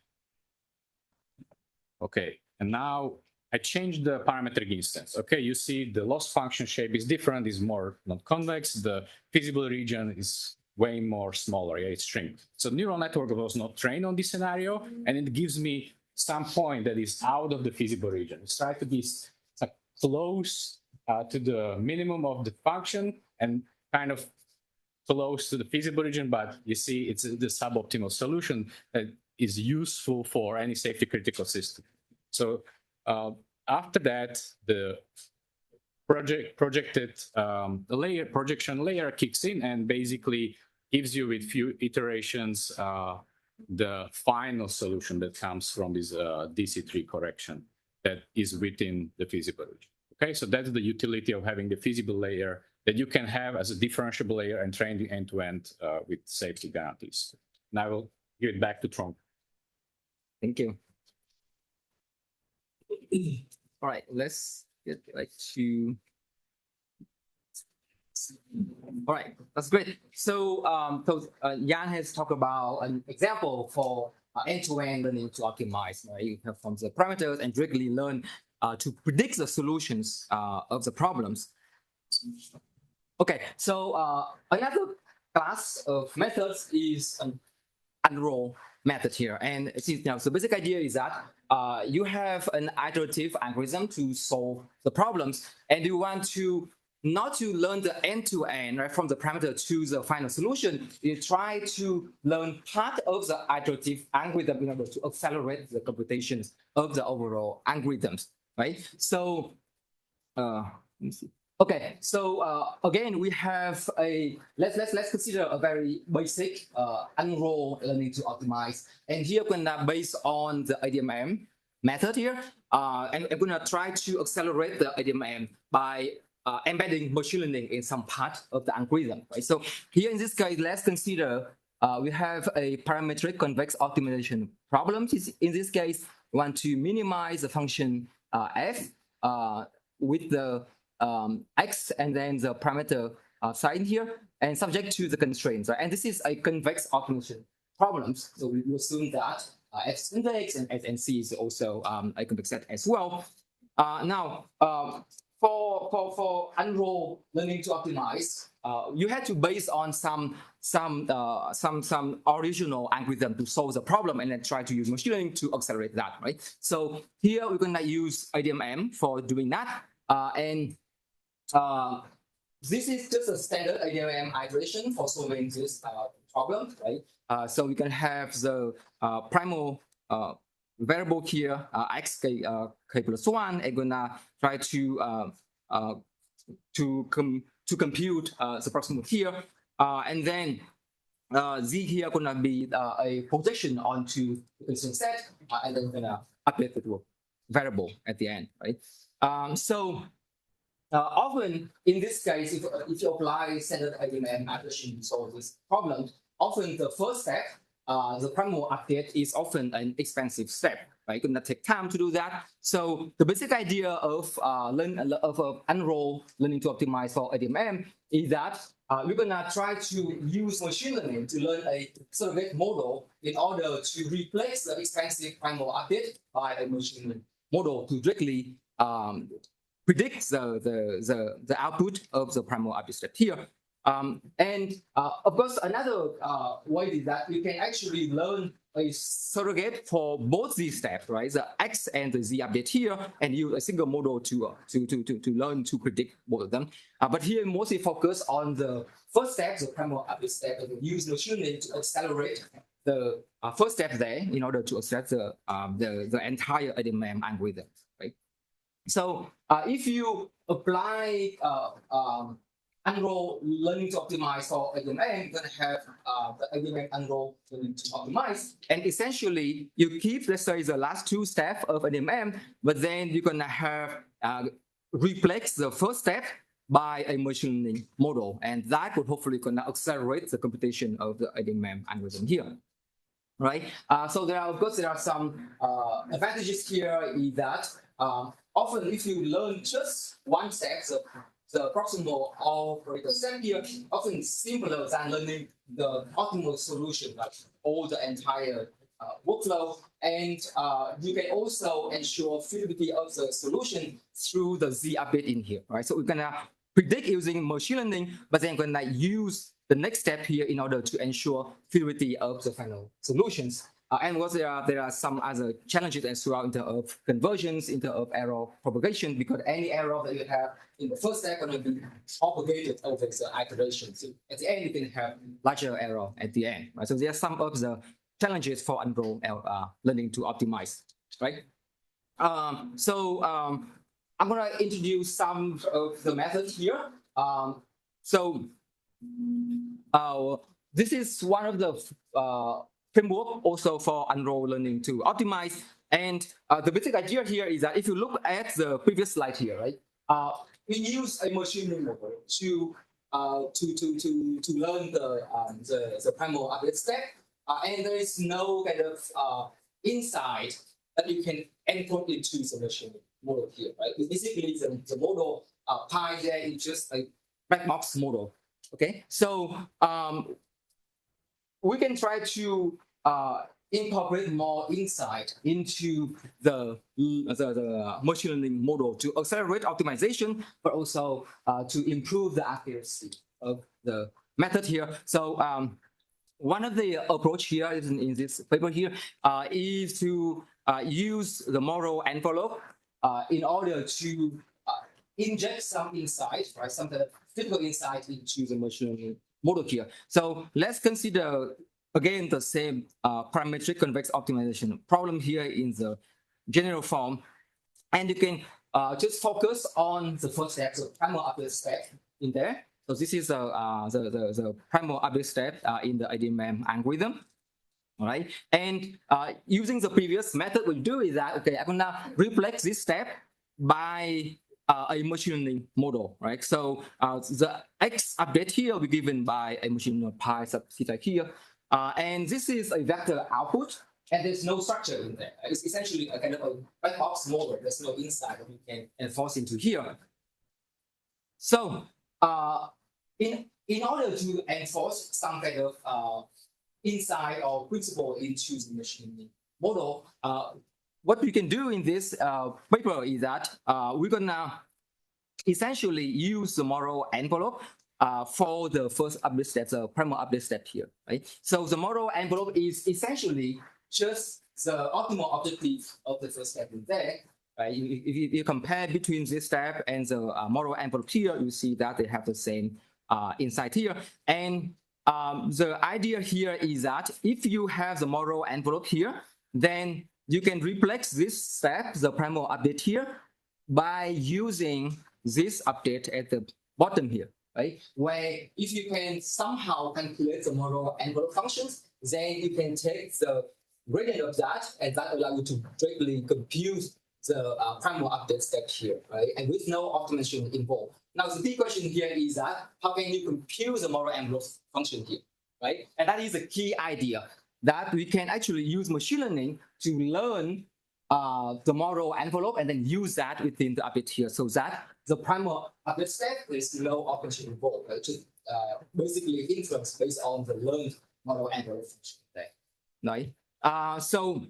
Okay, and now I changed the parametric instance. Okay, you see the loss function shape is different, is more non-convex. The feasible region is way more smaller, yeah, it's shrink. So neural network was not trained on this scenario, and it gives me some point that is out of the feasible region. It's trying to be close to the minimum of the function and kind of close to the feasible region, but you see it's the suboptimal solution that is useful for any safety critical system. So after that, the projection layer kicks in and basically gives you with few iterations the final solution that comes from this DC3 correction that is within the feasible region. Okay, so that's the utility of having the feasible layer that you can have as a differentiable layer and train the end-to-end with safety guarantees. And I will give it back to Trond. Thank you. All right, let's get to. All right, that's great. So, Jan has talked about an example for end-to-end learning to optimize. Right? You have from the parameters and directly learn to predict the solutions of the problems. Okay, so another class of methods is an unroll method here. And so the basic idea is that you have an iterative algorithm to solve the problems, and you want to not to learn the end-to-end, right, from the parameter to the final solution. You try to learn part of the iterative algorithm in order to accelerate the computations of the overall algorithms. right? So, let me see. Okay, so again, we have let's consider a very basic unroll learning to optimize, and here we're gonna based on the ADMM method here, and I'm gonna try to accelerate the ADMM by embedding machine learning in some part of the algorithm, right? So here in this case, let's consider we have a parametric convex optimization problem. In this case, we want to minimize the function f with the x and then the parameter sign here, and subject to the constraints. Right? And this is a convex optimization problems. So we assume that f is convex and c is also a convex set as well. Now, for unroll learning to optimize, you had to base on some original algorithm to solve the problem, and then try to use machine learning to accelerate that, right? So here we're gonna use ADMM for doing that, and this is just a standard ADMM iteration for solving this problem, right? So we can have the primal variable here, x k plus 1, and gonna try to compute the proximal here, and then z here gonna be a projection onto the constraint set, and then gonna update it to a variable at the end, right? So often in this case, if you apply standard ADMM iteration to solve this problem, often the first step, the primal update, is often an expensive step, right? It's gonna take time to do that. So the basic idea of unroll learning to optimize for ADMM is that we're gonna try to use machine learning to learn a surrogate model in order to replace the expensive primal update by a machine learning model to directly predict the output of the primal update step here. And of course, another way is that you can actually learn a surrogate for both these steps, right? The x and the z update here, and use a single model to learn to predict both of them. But here, mostly focus on the first step, the primal update step, and use machine learning to accelerate the first step there in order to accelerate the entire ADMM algorithm, right? So if you apply unroll learning to optimize for ADMM, you're going to have the ADMM unroll learning to optimize. And essentially, you keep, let's say, the last two steps of ADMM, but then you're going to have replace the first step by a machine learning model. And that would hopefully going to accelerate the computation of the ADMM algorithm here. Right? So there are, of course, there are some advantages here is that often if you learn just one step, the proximal operator step here, often simpler than learning the optimal solution, like all the entire workflow. And you can also ensure feasibility of the solution through the Z update in here, right? So we're gonna predict using machine learning, but then we're gonna use the next step here in order to ensure feasibility of the final solutions. And also there are some other challenges as well in terms of conversions, in terms of error propagation, because any error that you have in the first step going to be propagated over the iteration. So at the end, you can have larger error at the end. Right? So there are some of the challenges for unroll learning to optimize, right? So I'm going to introduce some of the methods here. This is one of the framework also for unroll learning to optimize. And the basic idea here is that if you look at the previous slide here, right, we use a machine learning model to learn the primal update step, and there is no kind of insight that you can encode into the machine model here, right? Basically, the model pi there is just a black box model. Okay, so we can try to incorporate more insight into the machine learning model to accelerate optimization, but also to improve the accuracy of the method here. So one of the approach here is in this paper here is to use the model envelope in order to inject some insight, right? Some kind of physical insight into the machine learning model here. So let's consider again the same parametric convex optimization problem here in the general form. And you can just focus on the first step, so primal update step in there. So this is the primal update step in the ADMM algorithm. All right, and using the previous method, we do is that okay, I'm gonna replace this step by a machine learning model, right? So the X update here will be given by a machine learning pi sub theta here, and this is a vector output, and there's no structure in there. It's essentially a kind of a black box model. There's no inside that we can enforce into here. So in order to enforce some kind of insight or principle into the machine learning model, what we can do in this paper is that we're gonna essentially use the model envelope for the first update step, the primal update step here, right? So the model envelope is essentially just the optimal objective of the first step in there, right? If you compare between this step and the model envelope here, you see that they have the same insight here. And the idea here is that if you have the model envelope here, then you can replace this step, the primal update here, by using this update at the bottom here, right? Where if you can somehow calculate the model envelope functions, then you can take the gradient of that, and that allows you to directly compute the primal update step here, right? And with no optimization involved. Now, the big question here is that how can you compute the model envelope function here, right? And that is a key idea, that we can actually use machine learning to learn the model envelope and then use that within the update here, so that the primal update step is no optimization involved, right? Just basically influence based on the learned model envelope function there, right? So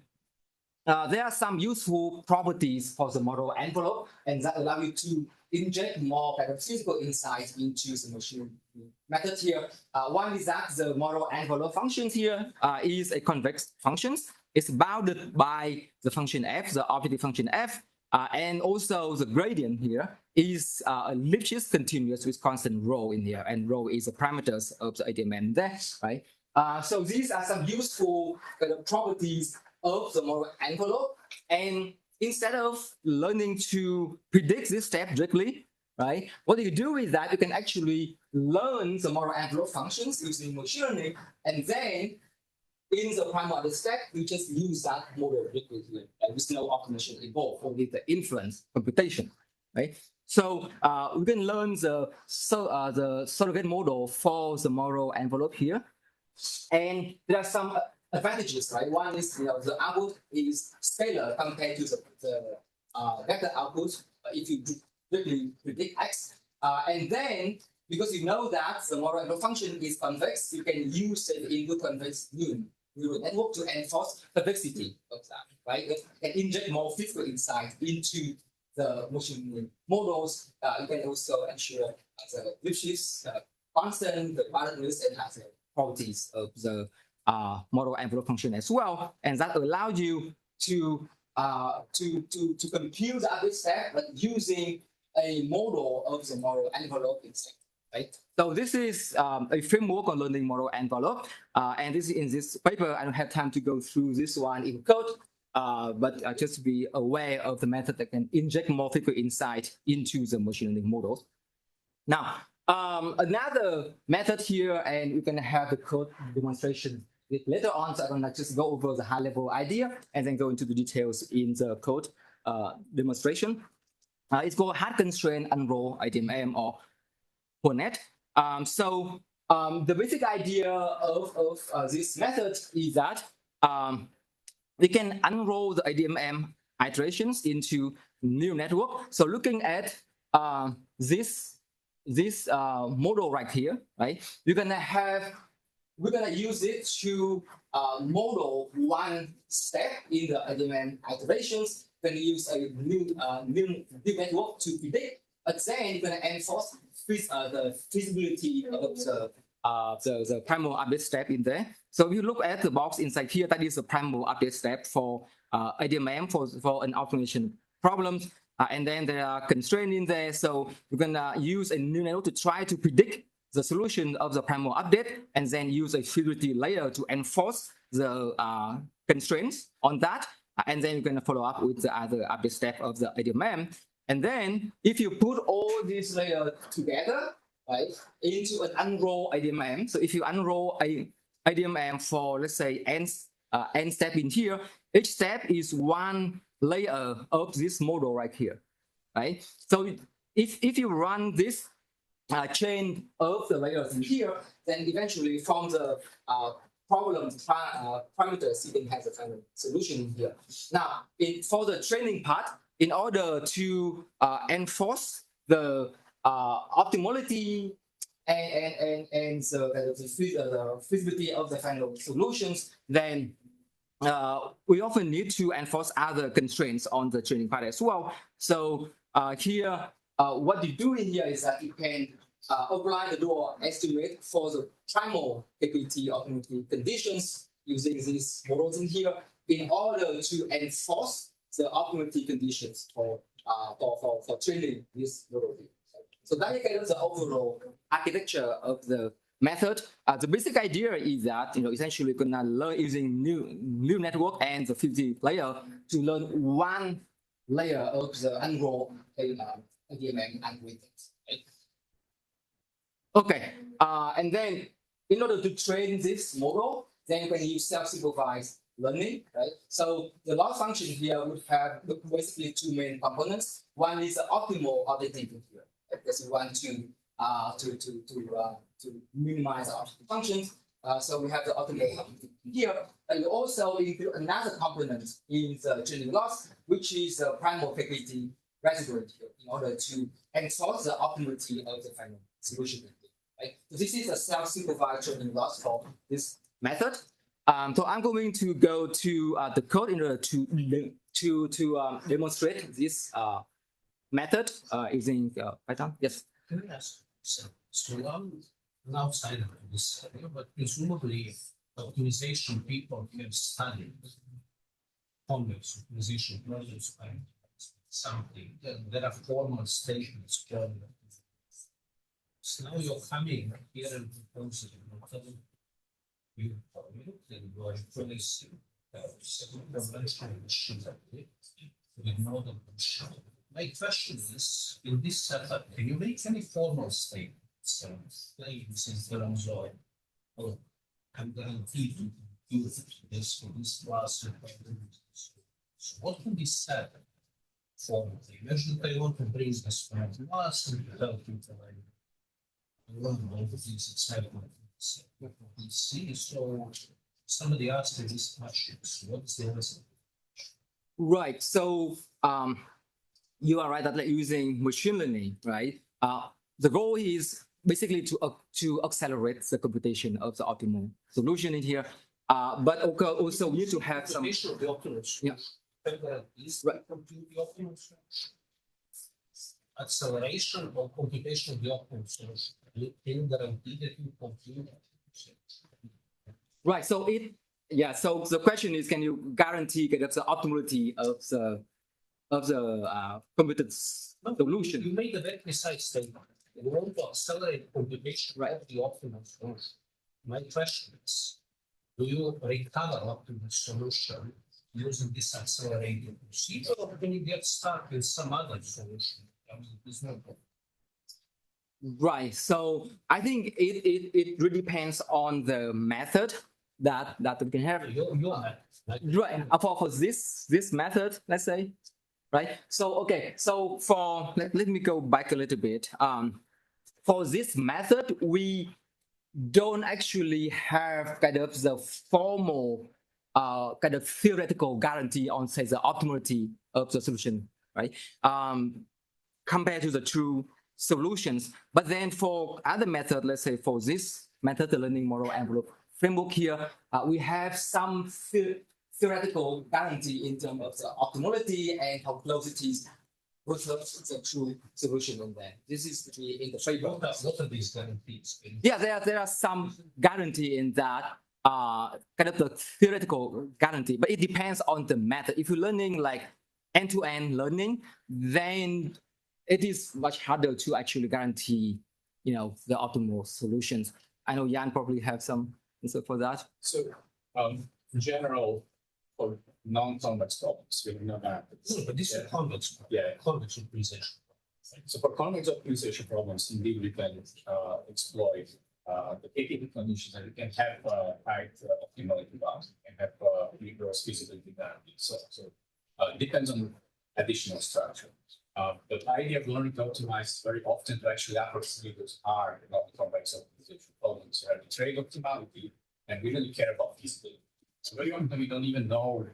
there are some useful properties for the model envelope, and that allow you to inject more kind of physical insights into the machine method here. One is that the model envelope functions here is a convex function. It's bounded by the function f, the objective function f, and also the gradient here is a Lipschitz continuous with constant rho in here, and rho is the parameters of the ADMM there, right? So these are some useful kind of properties of the model envelope, and instead of learning to predict this step directly, right, what you do is that you can actually learn the model envelope functions using machine learning, and then in the primal step, we just use that model directly here, and with no optimization involved, only the inference computation, right? So we can learn the surrogate model for the model envelope here, and there are some advantages, right? One is the output is scalar compared to the vector output if you directly predict x, and then because you know that the model envelope function is convex, you can use the input convex neural network to enforce convexity of that, right? You can inject more physical insight into the machine learning models. You can also ensure the Lipschitz constant, the parameters, and other properties of the model envelope function as well, and that allows you to compute the update step, but using a model of the model envelope instead, right? So this is a framework on learning model envelope, and this in this paper I don't have time to go through this one in code, but just be aware of the method that can inject more physical insight into the machine learning models. Now, another method here, and we're gonna have the code demonstration later on, so I'm gonna just go over the high-level idea and then go into the details in the code demonstration. It's called hard constraint unroll ADMM or HONET. So the basic idea of this method is that we can unroll the ADMM iterations into neural network. So looking at this model right here, right? We're gonna use it to model one step in the ADMM iterations. We're gonna use a new network to predict, but then you're gonna enforce the feasibility of the primal update step in there. So if you look at the box inside here, that is the primal update step for ADMM for an optimization problem. And then there are constraints in there. So we're gonna use a neural network to try to predict the solution of the primal update, and then use a feasibility layer to enforce the constraints on that. and then you're going to follow up with the other update step of the ADMM. And then if you put all these layers together, right, into an unroll ADMM. So if you unroll a ADMM for, let's say, n step in here, each step is one layer of this model right here, right? So if you run this chain of the layers in here, then eventually from the problem parameters, you can have a final solution in here. Now, for the training part, in order to enforce the optimality and the feasibility of the final solutions, then we often need to enforce other constraints on the training part as well. So here, what you do in here is that you can apply the dual estimate for the primal capability optimality conditions using these models in here in order to enforce the optimality conditions for training this model. So that is kind of the overall architecture of the method. The basic idea is that essentially you're gonna learn using new network and the 50 layer to learn one layer of the unroll ADMM algorithms. Right? Okay, and then in order to train this model, then you can use self-supervised learning, right? So the loss function here would have basically two main components. One is the optimal updating here, because we want to minimize our functions. So we have the optimal updating here. And we also include another component in the training loss, which is the primal capability resident here, in order to enforce the optimality of the final solution. Right? So this is a self-supervised training loss for this method. So I'm going to go to the code in order to demonstrate this method using Python. Yes. Can I ask, so I'm an outsider of this area, but presumably optimization people have studied convex optimization projects by something. There are formal statements for it. So now you're coming here and proposing you are replacing conventional machine with modern machine. My question is, in this setup, can you make any formal statements, claims in terms of, oh, I'm guaranteed to use this for this class of capabilities? So what can be said formally? Imagine that I want to bring this from class and help you to learn all the things that's happening. See, so somebody asked me these questions. What's the answer? Right. So you are right that like using machine learning, right? The goal is basically to accelerate the computation of the optimal solution in here. But also we need to have some. Of the optimal Yeah. Right. Compute the optimal solution. Acceleration or computation of the optimal solution. You can guarantee that you compute. Right. So so the question is, can you guarantee that the optimality of the computed solution? You made a very precise statement. You want to accelerate computation of the optimal solution. My question is, do you recover optimal solution using this accelerated procedure, or can you get stuck with some other solution? Right. So I think it really depends on the method that we can have. Your method. Right. For this method, let's say, right? So okay. So let me go back a little bit. For this method, we don't actually have kind of the formal kind of theoretical guarantee on, say, the optimality of the solution, right? Compared to the true solutions. But then for other method, let's say for this method, the learning model envelope framework here, we have some theoretical guarantee in terms of the optimality and how close it is with the true solution in there. This is in the framework. What are these guarantees? Yeah, there are some guarantee in that, kind of the theoretical guarantee, but it depends on the method. If you're learning like end-to-end learning, then it is much harder to actually guarantee, the optimal solutions. I know Jan probably have some answer for that. So, in general, for non-convex problems with no mappings. No, but this is convex. Yeah. Convex optimization. So for convex optimization problems, indeed we can exploit the KKT conditions, and we can have tight optimality bounds, we can have rigorous feasibility guarantees. So it depends on additional structure. But the idea of learning to optimize is very often to actually approximate those hard non-convex optimization problems. So we trade optimality, and we really care about feasibility. So very often we don't even know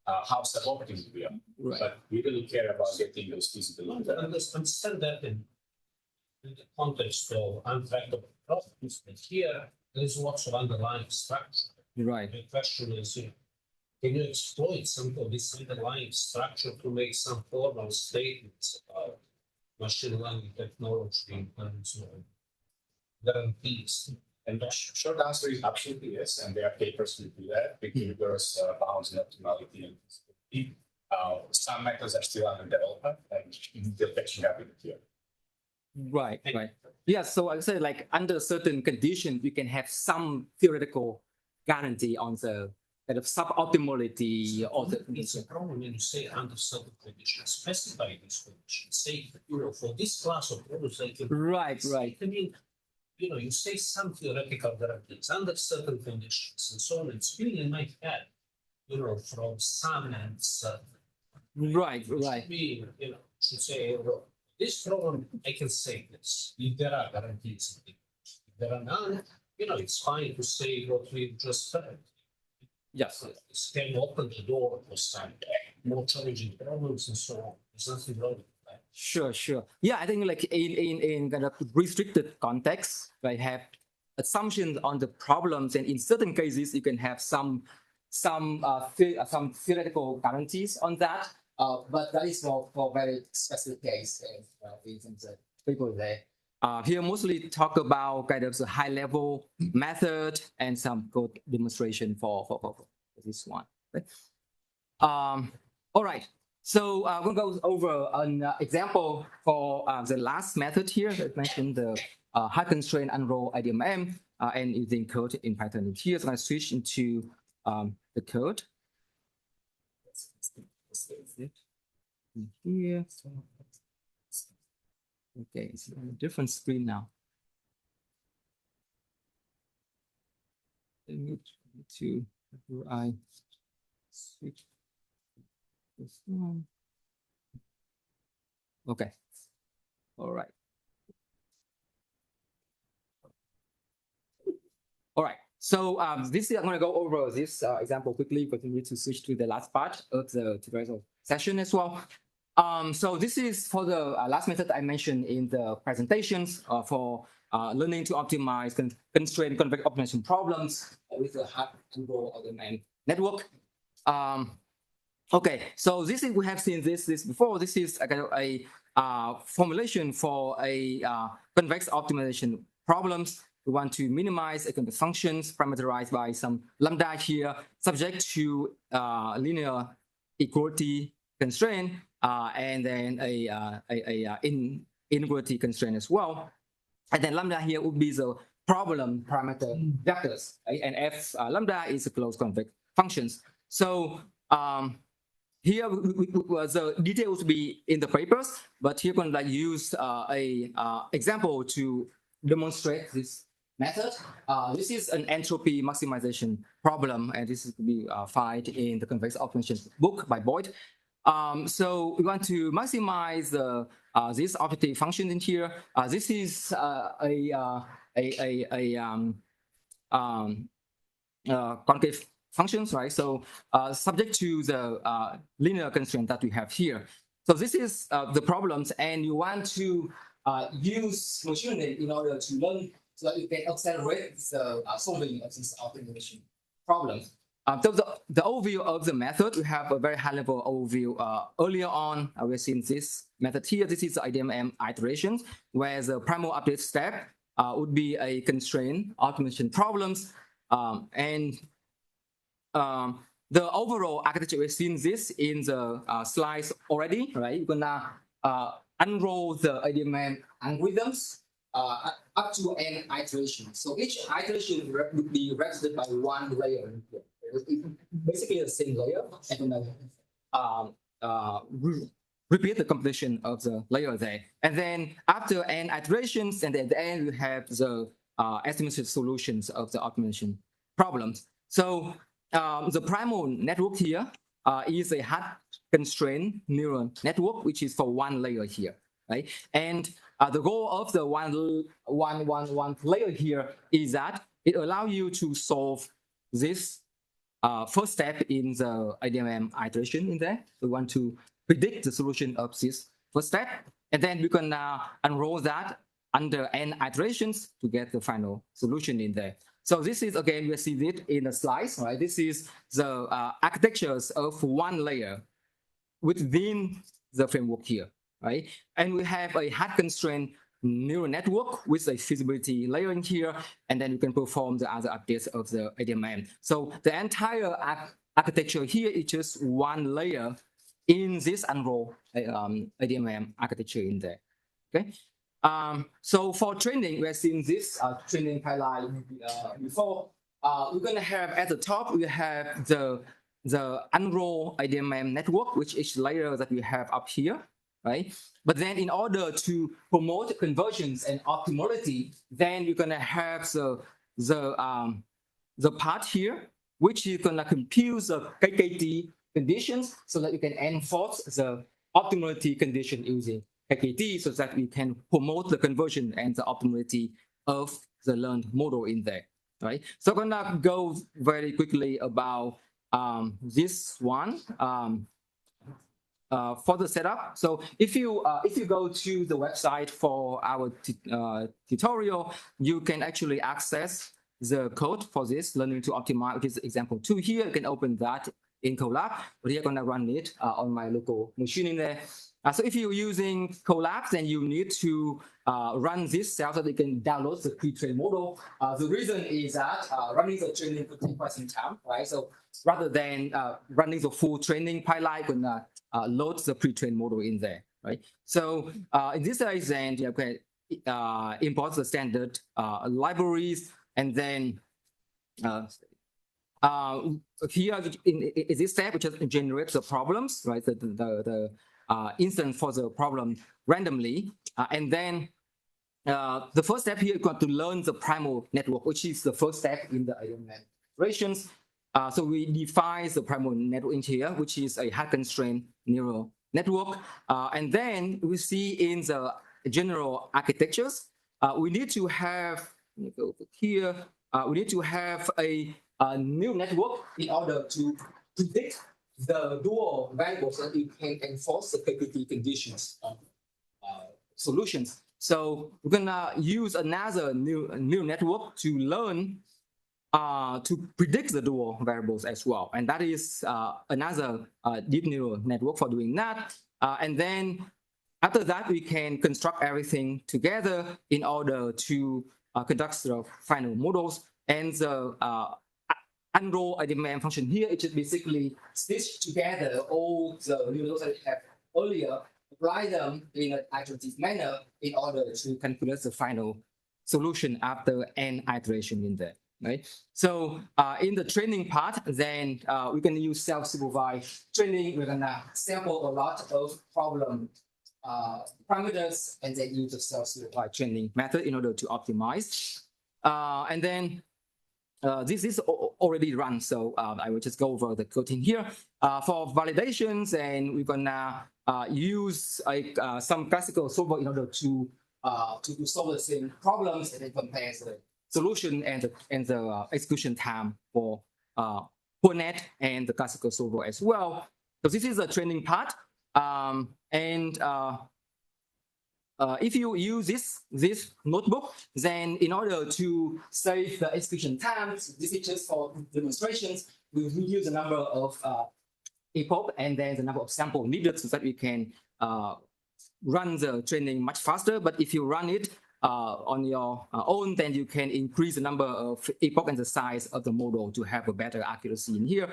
how suboptimal we are, Right. but we really care about getting those feasibility. Understand that in the context of untractable problems, but here there is lots of underlying structure. Right. The question is, can you exploit some of this underlying structure to make some formal statements about machine learning technology and so on? Guarantees. And the short answer is absolutely yes, and there are papers to do that, with rigorous bounds and optimality and feasibility. Some methods are still under development, and still catching up with it here. Right, right. Yeah, so I said like under certain conditions, we can have some theoretical guarantee on the kind of suboptimality or the It's a problem when you say under certain conditions, specify these conditions. Say, for this class of problems, they can. Right, right. I mean, you say some theoretical guarantees under certain conditions and so on. It's really might have, from some and certain. Right, Which right. mean, should say, well, this problem, I can say this, if there are guarantees. If there are none, it's fine to say what we just said. Yes. This can open the door for some more challenging problems and so on. There's nothing wrong with that. Sure, sure. Yeah, I think like in kind of restricted context, I have assumptions on the problems, and in certain cases you can have some theoretical guarantees on that. But that is for very specific case, and in terms of people there. Here mostly talk about kind of the high level method and some code demonstration for this one. Right? All right. So we'll go over an example for the last method here that mentioned the high constraint unroll IDMM and using code in Python. And here, so I'm going to switch into the code. Here. Okay, it's on a different screen now. I need to I switch this one. Okay. All right. All right. So this is, I'm going to go over this example quickly because we need to switch to the last part of the tutorial session as well. So this is for the last method I mentioned in the presentations for learning to optimize constraint convex optimization problems with the hard control of the main network. Okay, so this is, we have seen this before. This is a kind of a formulation for a convex optimization problems. We want to minimize a kind of functions parameterized by some lambda here, subject to linear equality constraint, and then a inequality constraint as well. And then lambda here would be the problem parameter vectors, right? And f lambda is a closed convex functions. So here the details will be in the papers, but here we're going to use a example to demonstrate this method. This is an entropy maximization problem, and this is to be found in the convex optimization book by Boyd. So we want to maximize this objective function in here. This is concave functions, right? So subject to the linear constraint that we have here. So this is the problems, and you want to use machine learning in order to learn so that you can accelerate the solving of this optimization problem. So the overview of the method, we have a very high-level overview. Earlier on, we've seen this method here. This is the IDMM iterations, where the primal update step would be a constraint optimization problems. The overall architecture, we've seen this in the slides already, right? You're gonna unroll the IDMM algorithms up to n iterations. So each iteration would be represented by one layer. basically the same layer, and then repeat the computation of the layer there. And then after n iterations, and at the end, we have the estimated solutions of the optimization problems. So the primal network here is a hard constraint neural network, which is for one layer here, right? And the goal of the one layer here is that it allows you to solve this first step in the IDMM iteration in there. We want to predict the solution of this first step, and then we can unroll that under n iterations to get the final solution in there. So this is, again, we see it in the slides, right? This is the architectures of one layer within the framework here, right? And we have a hard constraint neural network with a feasibility layer in here, and then you can perform the other updates of the IDMM. So the entire architecture here is just one layer in this unroll IDMM architecture in there, okay? So for training, we have seen this training pipeline before. We're going to have at the top, we have the unroll IDMM network, which is layer that we have up here, right? But then in order to promote conversions and optimality, then we're going to have the part here, which is going to compute the KKT conditions so that you can enforce the optimality condition using KKT so that we can promote the conversion and the optimality of the learned model in there, right? So I'm gonna go very quickly about this one for the setup. So if you go to the website for our tutorial, you can actually access the code for this learning to optimize, which is example 2 here. You can open that in Colab, but here I'm gonna run it on my local machine in there. So if you're using Colab, then you need to run this cell so that you can download the pre-trained model. The reason is that running the training could take quite some time, right? So rather than running the full training pipeline, you can load the pre-trained model in there, right? So in this case, then you can import the standard libraries, and then here in this step, which just generates the problems, right? The instance for the problem randomly, and then the first step here is going to learn the primal network, which is the first step in the IDMM operations. So we define the primal network in here, which is a hard constraint neural network, and then we see in the general architectures, we need to have, let me go over here, we need to have a new network in order to predict the dual variables that you can enforce the KKT conditions solutions. So we're gonna use another new network to learn to predict the dual variables as well, and that is another deep neural network for doing that. And then after that, we can construct everything together in order to conduct the final models. And the unroll IDMM function here, it just basically stitch together all the neural that we have earlier, apply them in an iterative manner in order to calculate the final solution after n iteration in there, right? So in the training part, then we can use self-supervised training. We're gonna sample a lot of problem parameters and then use the self-supervised training method in order to optimize. And then this is already run, so I will just go over the code in here. For validations, and we're gonna use some classical solver in order to solve the same problems and then compare the solution and the execution time for PoorNet and the classical solver as well. So this is the training part, if you use this notebook, then in order to save the execution times, this is just for demonstrations, we reduce the number of epoch and then the number of sample needed so that we can run the training much faster. But if you run it on your own, then you can increase the number of epoch and the size of the model to have a better accuracy in here.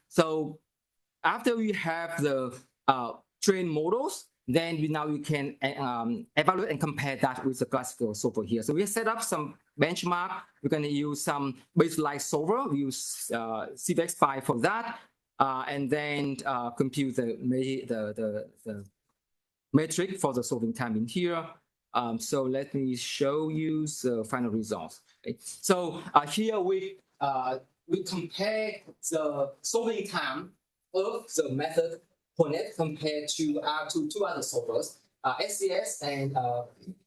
So after we have the trained models, Then now we can evaluate and compare that with the classical solver here. So we have set up some benchmark. We're going to use some baseline solver. We use CVX5 for that, and then compute the metric for the solving time in here. So let me show you the final results. Okay. So here we compare the solving time of the method Ponet compared to two other solvers, SCS and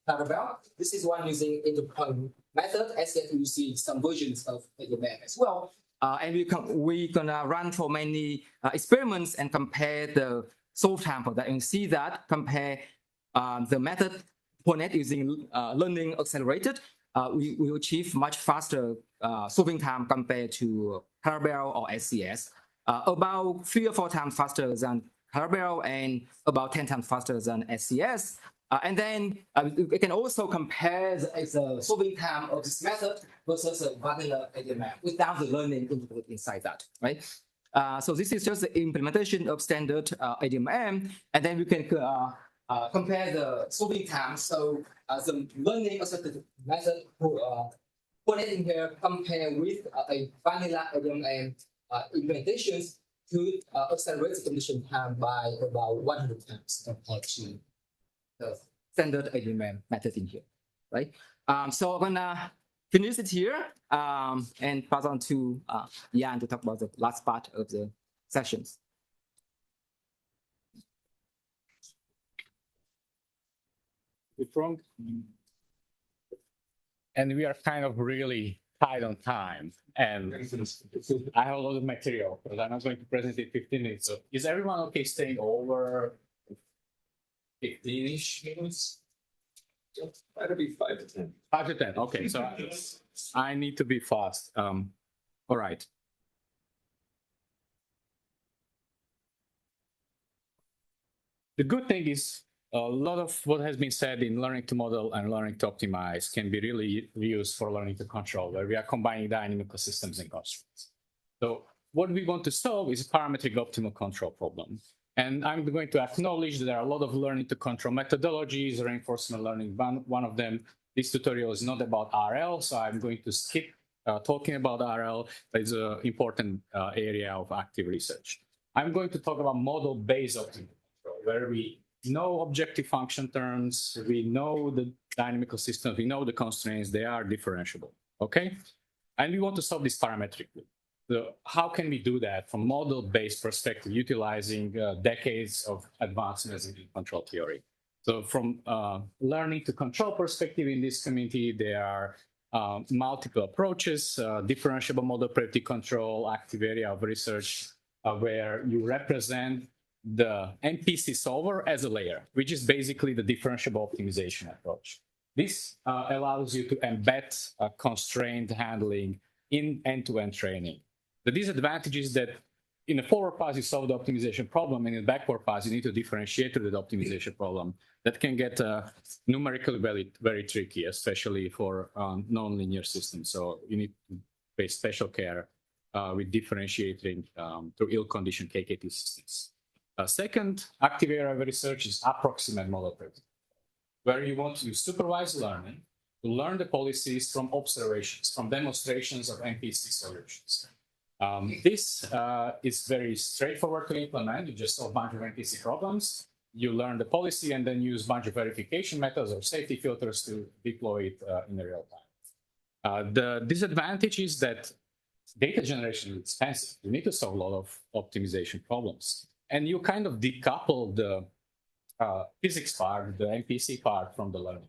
Clarabelle. This is one using interpoint method. SCS you see some versions of ADMM as well. And we're gonna run for many experiments and compare the solve time for that, and see that compare the method Ponet using learning accelerated. We will achieve much faster solving time compared to Clarabelle or SCS, about 3 or 4 times faster than Clarabelle and about 10 times faster than SCS. And then we can also compare the solving time of this method versus a vanilla ADMM without the learning input inside that, right? So this is just the implementation of standard ADMM, and then we can compare the solving time. So the learning assisted method put it in here, compare with a vanilla ADMM implementations to accelerate the completion time by about 100 times compared to the standard ADMM method in here, right? So I'm gonna finish it here and pass on to Jan to talk about the last part of the sessions. And we are kind of really tight on time, and I have a lot of material, but I'm not going to present it 15 minutes. So is everyone okay staying over 15-ish minutes? Try to be 5 to 10. 5 to 10, okay, so I need to be fast. All right. The good thing is a lot of what has been said in learning to model and learning to optimize can be really used for learning to control, where we are combining dynamical systems and constraints. So what we want to solve is a parametric optimal control problem. And I'm going to acknowledge that there are a lot of learning to control methodologies, reinforcement learning, one of them. This tutorial is not about RL, so I'm going to skip talking about RL. It's an important area of active research. I'm going to talk about model-based optimal control, where we know objective function terms, we know the dynamical systems, we know the constraints, they are differentiable, okay? And we want to solve this parametrically. So how can we do that from model-based perspective, utilizing decades of advancements in control theory? So from learning to control perspective in this community, there are multiple approaches, differentiable model predictive control, active area of research, where you represent the MPC solver as a layer, which is basically the differentiable optimization approach. This allows you to embed constraint handling in end-to-end training. The disadvantage is that in the forward pass, you solve the optimization problem, and in the backward pass, you need to differentiate to the optimization problem. That can get numerically very tricky, especially for nonlinear systems. So you need to pay special care with differentiating through ill-conditioned KKT systems. Second active area of research is approximate model predictive, where you want to do supervised learning to learn the policies from observations, from demonstrations of MPC solutions. This is very straightforward to implement. You just solve a bunch of MPC problems, you learn the policy, and then use a bunch of verification methods or safety filters to deploy it in real time. The disadvantage is that data generation is expensive. You need to solve a lot of optimization problems. And you kind of decouple the physics part, the MPC part, from the learning.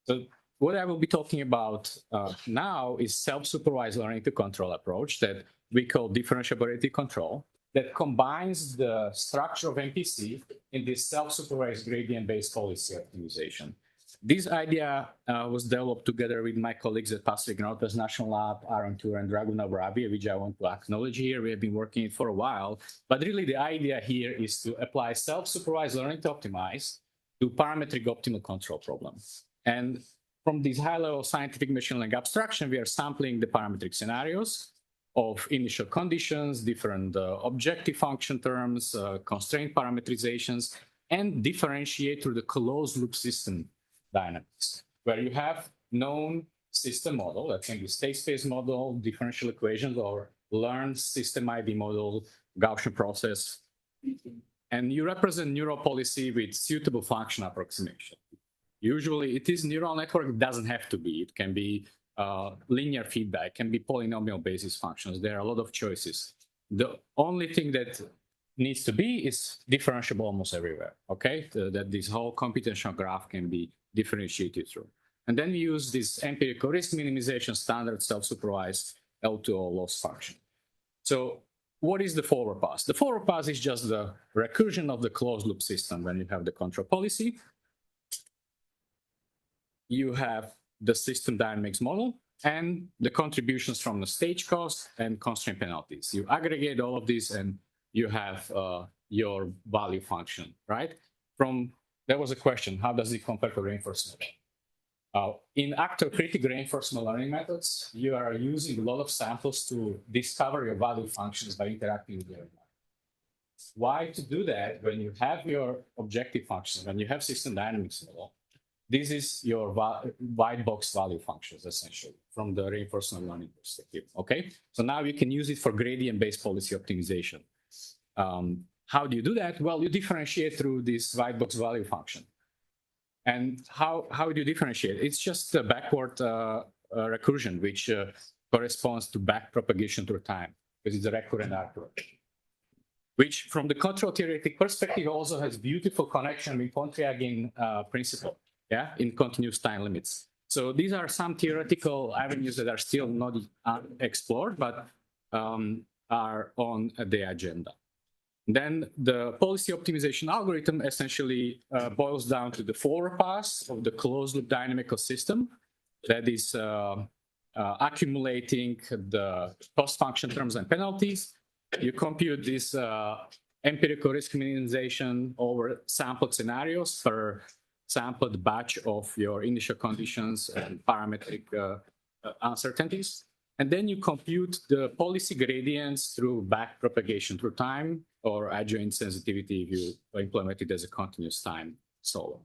So what I will be talking about now is self-supervised learning to control approach that we call differentiability control, that combines the structure of MPC in this self-supervised gradient-based policy optimization. This idea was developed together with my colleagues at Pacific Northwest National Lab, Aaron Tour and Dragun Abrabi, which I want to acknowledge here. We have been working it for a while, but really the idea here is to apply self-supervised learning to optimize to parametric optimal control problems. And from this high-level scientific machine learning abstraction, we are sampling the parametric scenarios of initial conditions, different objective function terms, constraint parametrizations, and differentiate through the closed loop system dynamics, where you have known system model, that can be state space model, differential equations, or learned system ID model, Gaussian process. And you represent neural policy with suitable function approximation. Usually it is neural network, it doesn't have to be. It can be linear feedback, can be polynomial basis functions. There are a lot of choices. The only thing that needs to be is differentiable almost everywhere, okay? That this whole computational graph can be differentiated through. And then we use this empirical risk minimization standard self-supervised L2O loss function. So what is the forward pass? The forward pass is just the recursion of the closed loop system. When you have the control policy, you have the system dynamics model and the contributions from the stage cost and constraint penalties. You aggregate all of these and you have your value function, right? There was a question, how does it compare to reinforcement? In actor-critic reinforcement learning methods, you are using a lot of samples to discover your value functions by interacting with your environment. Why to do that when you have your objective functions, when you have system dynamics model? This is your white box value functions, essentially, from the reinforcement learning perspective, okay? So now you can use it for gradient-based policy optimization. How do you do that? Well, you differentiate through this white box value function. And how do you differentiate? It's just a backward recursion, which corresponds to back propagation through time, because it's a recurrent arc, which from the control theoretic perspective also has beautiful connection with Pontryagin principle, yeah, in continuous time limits. So these are some theoretical avenues that are still not explored, but are on the agenda. Then the policy optimization algorithm essentially boils down to the forward pass of the closed loop dynamical system that is accumulating the cost function terms and penalties. You compute this empirical risk minimization over sampled scenarios per sampled batch of your initial conditions and parametric uncertainties. And then you compute the policy gradients through back propagation through time or adjoint sensitivity if you implement it as a continuous time solver.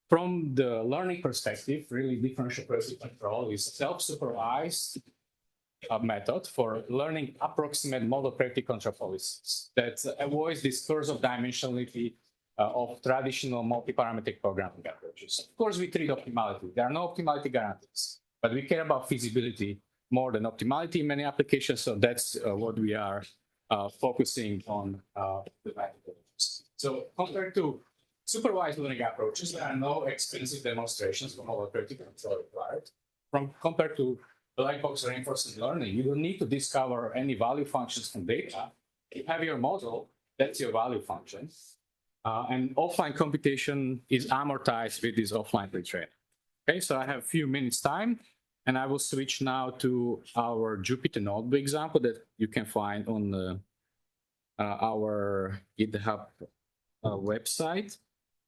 From the learning perspective, really differential process control is self-supervised method for learning approximate model predictive control policies that avoids this curse of dimensionality of traditional multi-parametric programming approaches. Of course, we treat optimality. There are no optimality guarantees, but we care about feasibility more than optimality in many applications. So that's what we are focusing on the methodologies. So compared to supervised learning approaches, there are no expensive demonstrations for model predictive control required. Compared to black box reinforcement learning, you don't need to discover any value functions from data. You have your model, that's your value function. And offline computation is amortized with this offline retraining. Okay, so I have a few minutes time, and I will switch now to our Jupyter Notebook example that you can find on our GitHub website.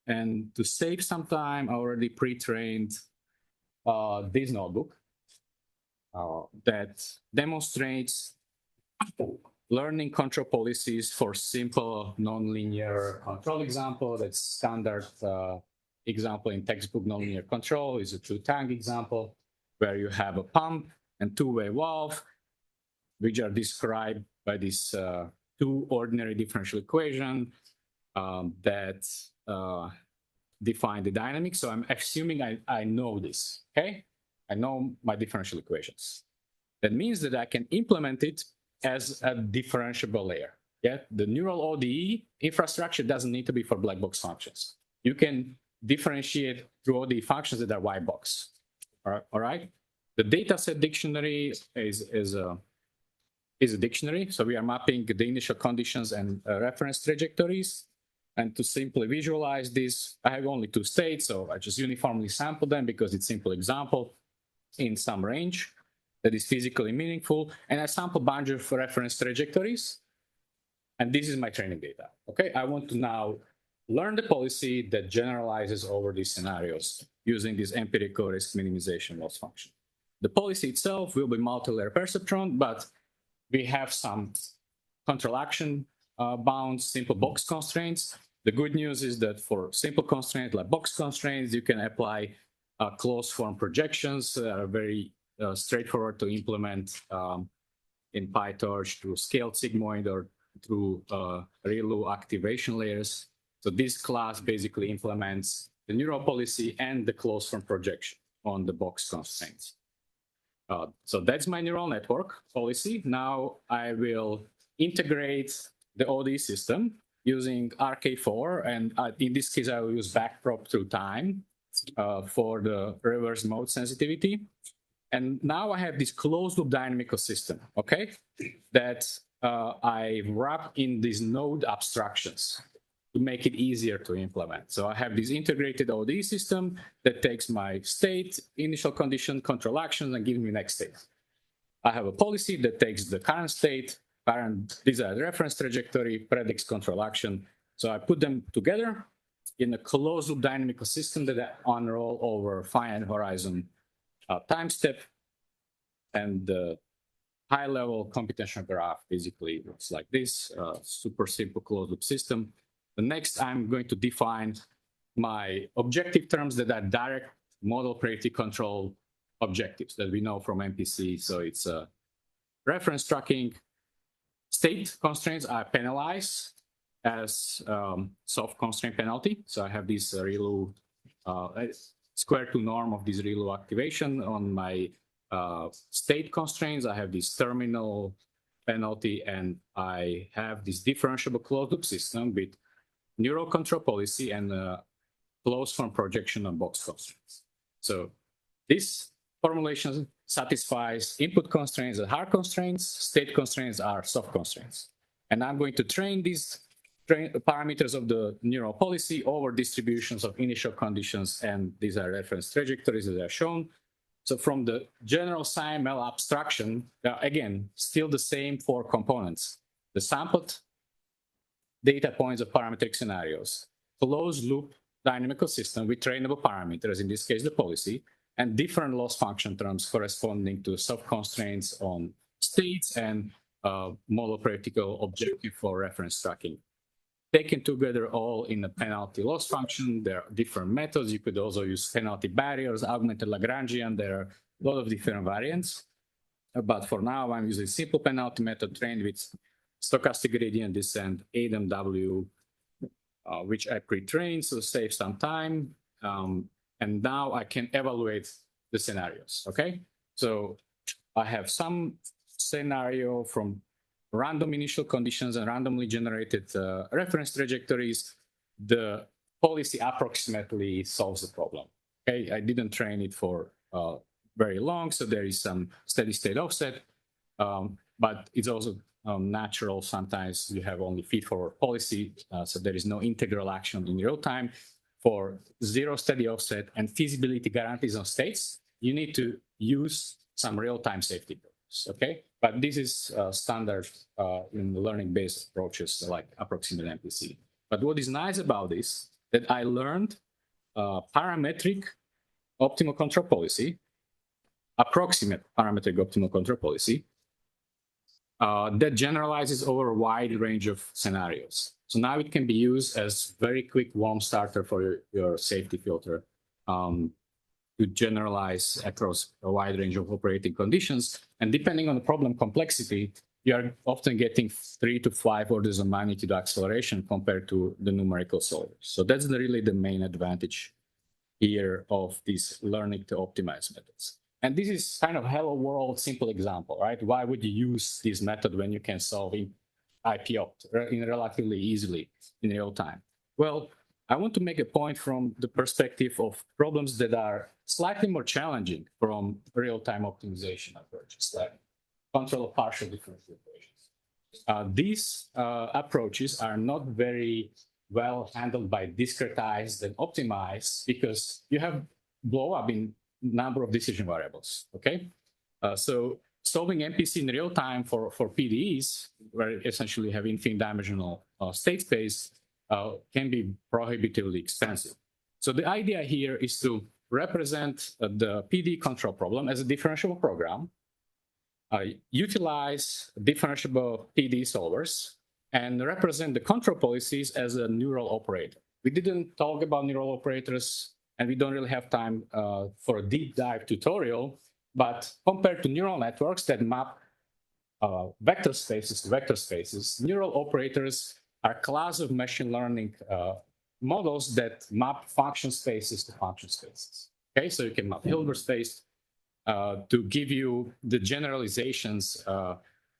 And to save some time, I already pre-trained this notebook that demonstrates learning control policies for simple nonlinear control example. That's standard example in textbook nonlinear control is a two-tank example where you have a pump and two-way valve, which are described by this two ordinary differential equation that define the dynamics. So I'm assuming I know this, okay? I know my differential equations. That means that I can implement it as a differentiable layer. Yeah, the neural ODE infrastructure doesn't need to be for black box functions. You can differentiate through ODE functions that are white box. All right. The dataset dictionary is a dictionary. So we are mapping the initial conditions and reference trajectories. And to simply visualize this, I have only two states, so I just uniformly sample them because it's a simple example in some range that is physically meaningful. And I sample a bunch of reference trajectories. And this is my training data. Okay, I want to now learn the policy that generalizes over these scenarios using this empirical risk minimization loss function. The policy itself will be multi-layer perceptron, but we have some control action bounds, simple box constraints. The good news is that for simple constraints like box constraints, you can apply closed form projections that are very straightforward to implement in PyTorch through scaled sigmoid or through ReLU activation layers. So this class basically implements the neural policy and the closed form projection on the box constraints. So that's my neural network policy. Now I will integrate the ODE system using RK4, and in this case, I will use backprop through time for the reverse mode sensitivity. And now I have this closed loop dynamical system, okay, that I wrap in these node abstractions to make it easier to implement. So I have this integrated ODE system that takes my state, initial condition, control actions, and gives me next state. I have a policy that takes the current state, current desired reference trajectory, predicts control action. So I put them together in a closed loop dynamical system that I unroll over finite horizon time step. And the high level computational graph basically looks like this, super simple closed loop system. The next, I'm going to define my objective terms that are direct model priority control objectives that we know from MPC. So it's reference tracking. State constraints I penalize as soft constraint penalty. So I have this ReLU square to norm of this ReLU activation on my state constraints. I have this terminal penalty, and I have this differentiable closed loop system with neural control policy and closed form projection on box constraints. So this formulation satisfies input constraints and hard constraints. State constraints are soft constraints. And I'm going to train these parameters of the neural policy over distributions of initial conditions, and these are reference trajectories that are shown. So from the general SciML abstraction, again, still the same 4 components: the sampled data points of parametric scenarios, closed loop dynamical system with trainable parameters, in this case the policy, and different loss function terms corresponding to sub-constraints on states and model practical objective for reference tracking. Taken together all in a penalty loss function. There are different methods. You could also use penalty barriers, augmented Lagrangian. There are a lot of different variants. But for now, I'm using simple penalty method trained with stochastic gradient descent, ADAMW, which I pre-trained, so save some time. And now I can evaluate the scenarios, okay? So I have some scenario from random initial conditions and randomly generated reference trajectories. The policy approximately solves the problem, okay? I didn't train it for very long, so there is some steady state offset, but it's also natural. Sometimes you have only feed-forward policy, so there is no integral action in real time. For zero steady offset and feasibility guarantees on states, you need to use some real-time safety rules, okay? But this is standard in learning-based approaches like approximate MPC. But what is nice about this, that I learned parametric optimal control policy, approximate parametric optimal control policy, that generalizes over a wide range of scenarios. So now it can be used as very quick warm starter for your safety filter to generalize across a wide range of operating conditions. And depending on the problem complexity, you are often getting 3 to 5 orders of magnitude acceleration compared to the numerical solvers. So that's really the main advantage here of these learning to optimize methods. And this is kind of hello world simple example, right? Why would you use this method when you can solve IP-opt relatively easily in real time? Well, I want to make a point from the perspective of problems that are slightly more challenging from real-time optimization approaches, like control of partial differential equations. These approaches are not very well handled by discretized and optimized because you have blow up in number of decision variables, okay? So solving MPC in real time for PDEs, where you essentially have infinite dimensional state space, can be prohibitively expensive. So the idea here is to represent the PD control problem as a differentiable program, utilize differentiable PD solvers, and represent the control policies as a neural operator. We didn't talk about neural operators, and we don't really have time for a deep dive tutorial, but compared to neural networks that map vector spaces to vector spaces, neural operators are a class of machine learning models that map function spaces to function spaces. Okay, so you can map Hilbert space to give you the generalizations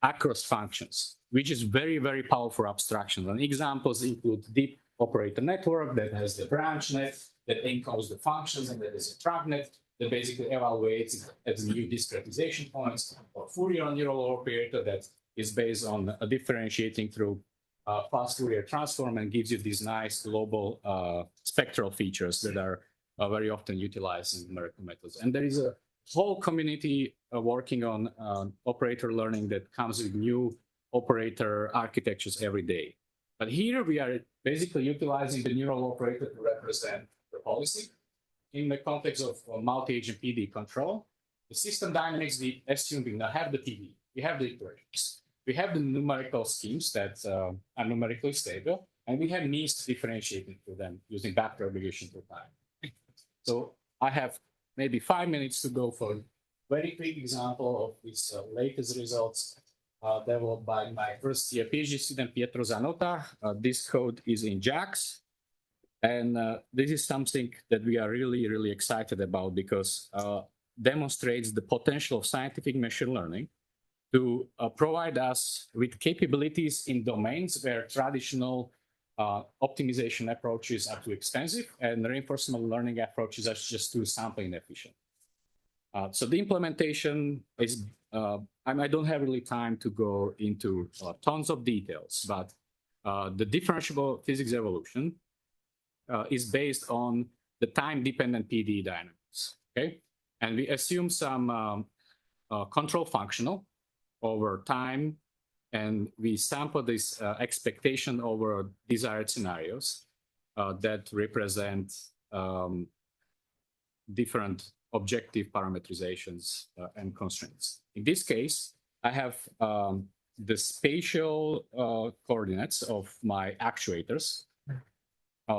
across functions, which is very, very powerful abstraction. And examples include deep operator network that has the branch net that encodes the functions, and that is a trunk net that basically evaluates at new discretization points, or Fourier neural operator that is based on differentiating through fast Fourier transform and gives you these nice global spectral features that are very often utilized in numerical methods. And there is a whole community working on operator learning that comes with new operator architectures every day. But here we are basically utilizing the neural operator to represent the policy in the context of multi-agent PD control. The system dynamics, we assume we now have the PD, we have the iterations, we have the numerical schemes that are numerically stable, and we have means to differentiating through them using back propagation through time. So I have maybe 5 minutes to go for a very quick example of these latest results developed by my first year PhD student, Pietro Zanotta. This code is in JAX. And this is something that we are really, really excited about because demonstrates the potential of scientific machine learning to provide us with capabilities in domains where traditional optimization approaches are too extensive and reinforcement learning approaches are just too sample inefficient. So the implementation is, I don't have really time to go into tons of details, but the differentiable physics evolution is based on the time-dependent PD dynamics, okay? And we assume some control functional over time, and we sample this expectation over desired scenarios that represent different objective parameterizations and constraints. In this case, I have the spatial coordinates of my actuators.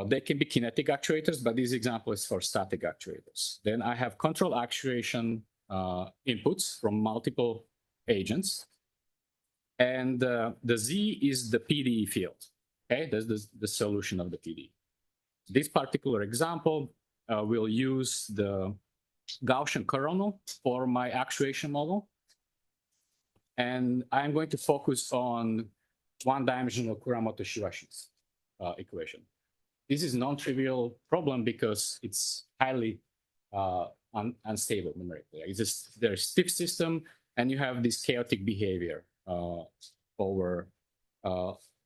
They can be kinetic actuators, but this example is for static actuators. Then I have control actuation inputs from multiple agents. And the Z is the PDE field. Okay, that's the solution of the PDE. This particular example will use the Gaussian kernel for my actuation model. And I'm going to focus on one-dimensional Kuramoto-Shirashis equation. This is a non-trivial problem because it's highly unstable numerically. It's just there's a stiff system, and you have this chaotic behavior over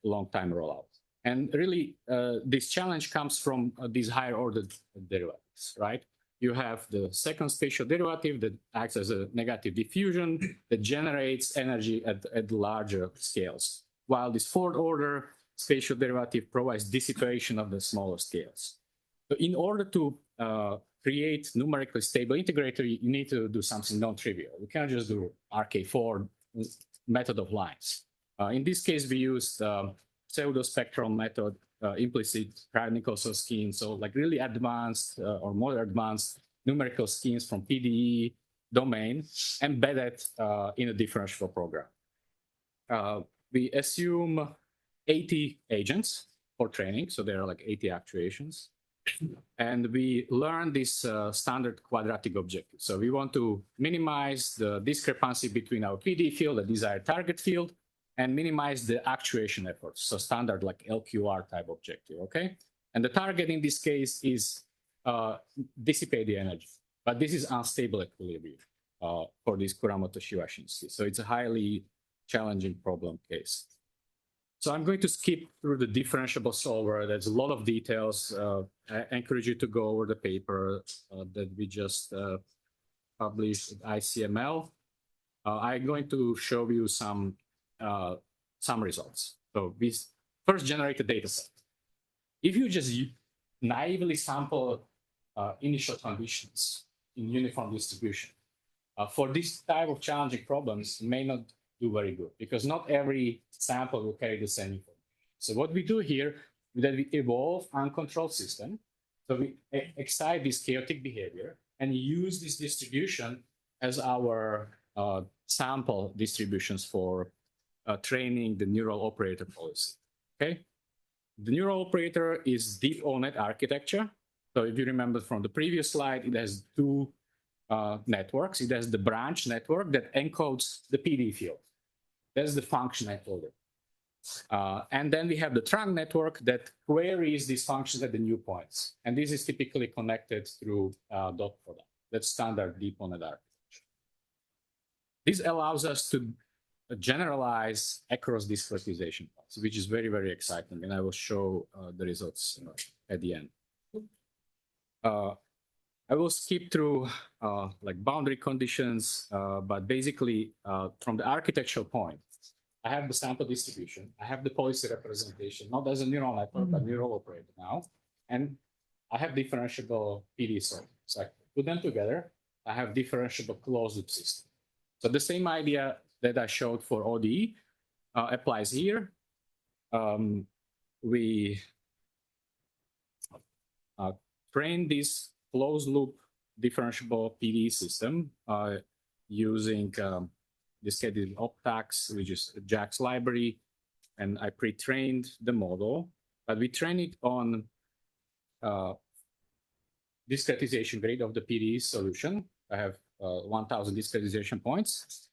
long time rollout. And really, this challenge comes from these higher order derivatives, right? You have the second spatial derivative that acts as a negative diffusion that generates energy at larger scales, while this fourth order spatial derivative provides dissipation of the smaller scales. So in order to create numerically stable integrator, you need to do something non-trivial. You cannot just do RK4 method of lines. In this case, we used pseudo-spectral method, implicit Krivnikosov scheme, so like really advanced or more advanced numerical schemes from PDE domain embedded in a differential program. We assume 80 agents for training, so there are like 80 actuations. And we learn this standard quadratic objective. So we want to minimize the discrepancy between our PD field, the desired target field, and minimize the actuation efforts. So standard like LQR type objective, okay? And the target in this case is dissipate the energy. But this is unstable equilibrium for these Kuramoto-Shirashis. So it's a highly challenging problem case. So I'm going to skip through the differentiable solver. There's a lot of details. I encourage you to go over the paper that we just published at ICML. I'm going to show you some results. So we first generate a data set. If you just naively sample initial conditions in uniform distribution, for this type of challenging problems, may not do very good because not every sample will carry the same information. So what we do here is that we evolve uncontrolled system. So we excite this chaotic behavior and use this distribution as our sample distributions for training the neural operator policy. Okay, the neural operator is deep ONet architecture. So if you remember from the previous slide, it has two networks. It has the branch network that encodes the PD field. That's the function encoder. And then we have the trunk network that queries these functions at the new points. And this is typically connected through dot product. That's standard deep ONet architecture. This allows us to generalize across discretization points, which is very, very exciting. And I will show the results at the end. I will skip through like boundary conditions, but basically from the architectural point, I have the sample distribution, I have the policy representation, not as a neural network, but neural operator now, and I have differentiable PD solvers. So I put them together, I have differentiable closed loop system. So the same idea that I showed for ODE applies here. We train this closed loop differentiable PD system using discrete Optax, which is JAX library, and I pre-trained the model, but we train it on discretization grade of the PD solution. I have 1,000 discretization points.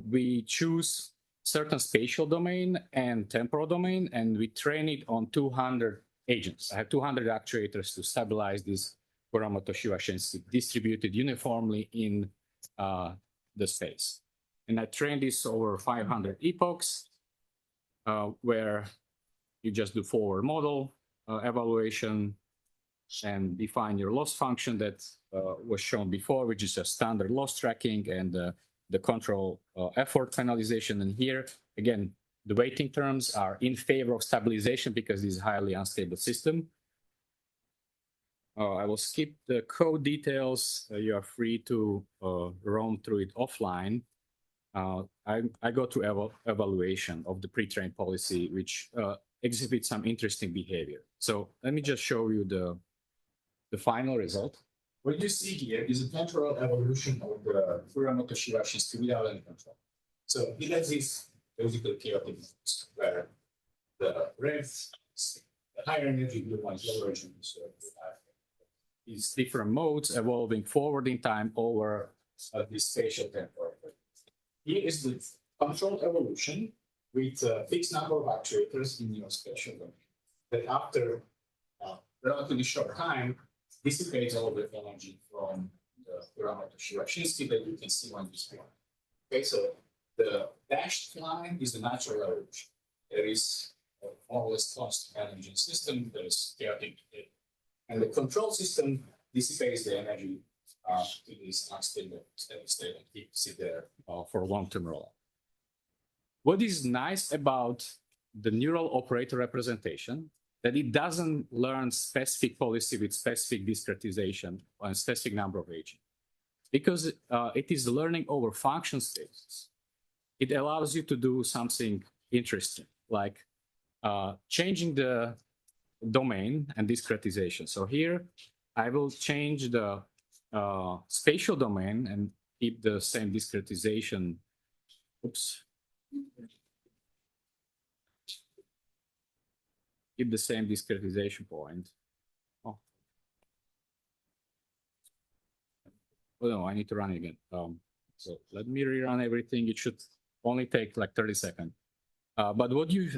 We choose certain spatial domain and temporal domain, and we train it on 200 agents. I have 200 actuators to stabilize this Kuramoto-Shiba Shinsei distributed uniformly in the space. And I trained this over 500 epochs, where you just do forward model evaluation and define your loss function that was shown before, which is a standard loss tracking and the control effort penalization. And here, again, the weighting terms are in favor of stabilization because this is a highly unstable system. I will skip the code details. You are free to roam through it offline. I go through evaluation of the pre-trained policy, which exhibits some interesting behavior. So let me just show you the final result. What you see here is a temporal evolution of the Kuramoto-Shiba Shinsei without any control. So it has this basically chaotic modes where the red, the higher energy blue one is lower energy, so these different modes evolving forward in time over this spatial temporal. Here is the controlled evolution with a fixed number of actuators in your spatial domain that after a relatively short time dissipates all the energy from the Kuramoto-Shiba Shinsei that you can see on this one. Okay, so the dashed line is the natural evolution. There is a more or less constant energy system, there is chaotic behavior. And the control system dissipates the energy to this unstable steady state and keeps it there for long-term rollout. What is nice about the neural operator representation that it doesn't learn specific policy with specific discretization and specific number of agents. Because it is learning over function spaces, it allows you to do something interesting, like changing the domain and discretization. So here, I will change the spatial domain and keep the same discretization. Oops. Keep the same discretization point. Oh no, I need to run it again. So let me rerun everything. It should only take like 30 seconds. But what you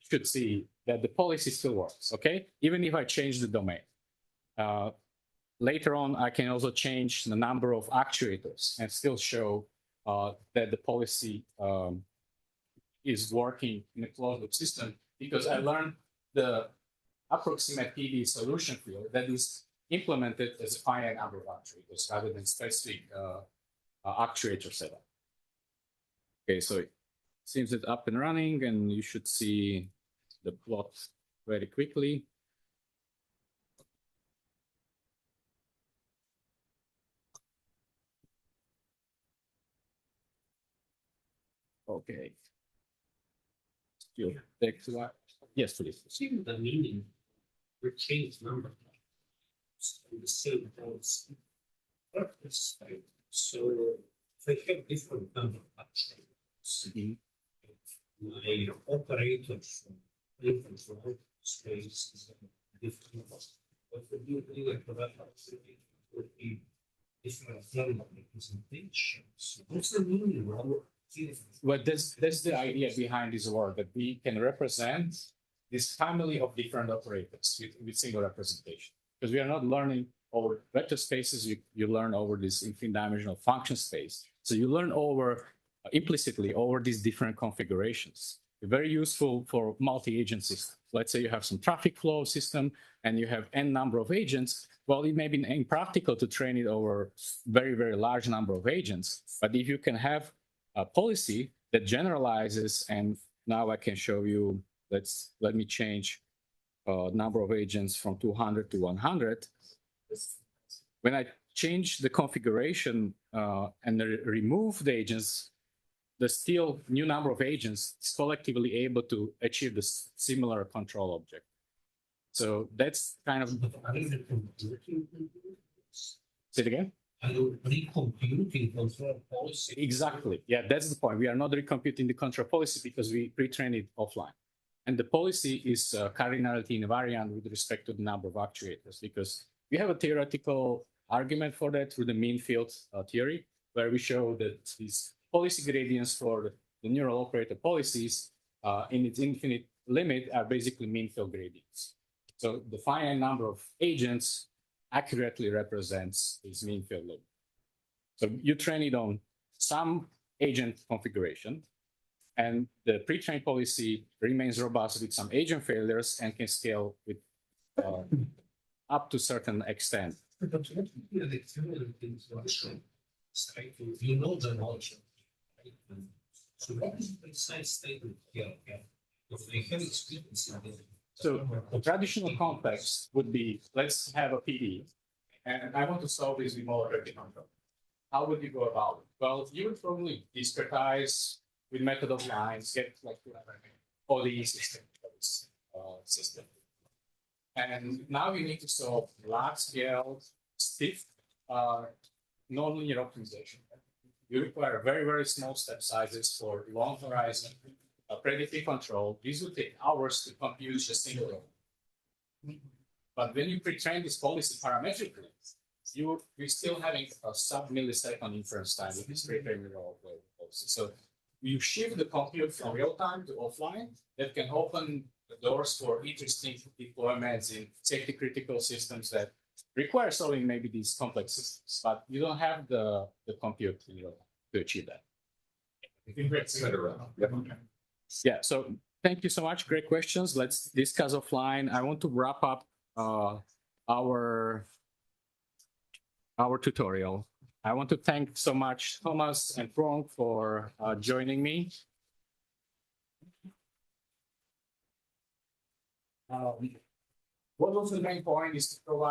should see that the policy still works, okay? Even if I change the domain. Later on, I can also change the number of actuators and still show that the policy is working in a closed loop system because I learned the approximate PD solution field that is implemented as a finite number of actuators rather than specific actuator setup. Okay, so it seems it's up and running, and you should see the plot very quickly. Okay. Still takes a while. Yes, please. See the meaning, we change number. The same things. Purpose, right? So if I have different number of actions, my operators, control space is different. What would you do like that? Would be different number representations. What's the meaning? Well, that's the idea behind this word, that we can represent this family of different operators with single representation. Because we are not learning over vector spaces, you learn over this infinite dimensional function space. So you learn over implicitly over these different configurations. Very useful for multi-agent systems. Let's say you have some traffic flow system and you have n number of agents. Well, it may be impractical to train it over very, very large number of agents. But if you can have a policy that generalizes, and now I can show you, let me change number of agents from 200 to 100. When I change the configuration and remove the agents, the still new number of agents is collectively able to achieve the similar control object. So that's kind of. Say it again. Are you recomputing control policy? Exactly. Yeah, that's the point. We are not recomputing the control policy because we pre-train it offline. And the policy is cardinality invariant with respect to the number of actuators, because we have a theoretical argument for that through the mean field theory, where we show that these policy gradients for the neural operator policies in its infinite limit are basically mean field gradients. So the finite number of agents accurately represents this mean field limit. So you train it on some agent configuration, and the pre-trained policy remains robust with some agent failures and can scale with up to a certain extent. But what would be the equivalent in function? Right? You know the knowledge. Right? So what is the precise statement here? If they have experience in this. So the traditional context would be, let's have a PD, and I want to solve this with molecular control. How would you go about it? Well, you would probably discretize with method of lines, get like ODE system, system. And now you need to solve large scale, stiff, nonlinear optimization. You require very, very small step sizes for long horizon, predictive control. These would take hours to compute just single row. But when you pre-train this policy parametrically, you're still having a sub-millisecond inference time with this pre-trained neural policy. So you shift the compute from real time to offline. That can open the doors for interesting deployments in safety critical systems that require solving maybe these complex systems, but you don't have the compute in real time to achieve that. Yeah, so thank you so much. Great questions. Let's discuss offline. I want to wrap up our tutorial. I want to thank so much Thomas and Frank for joining me. What was the main point is to provide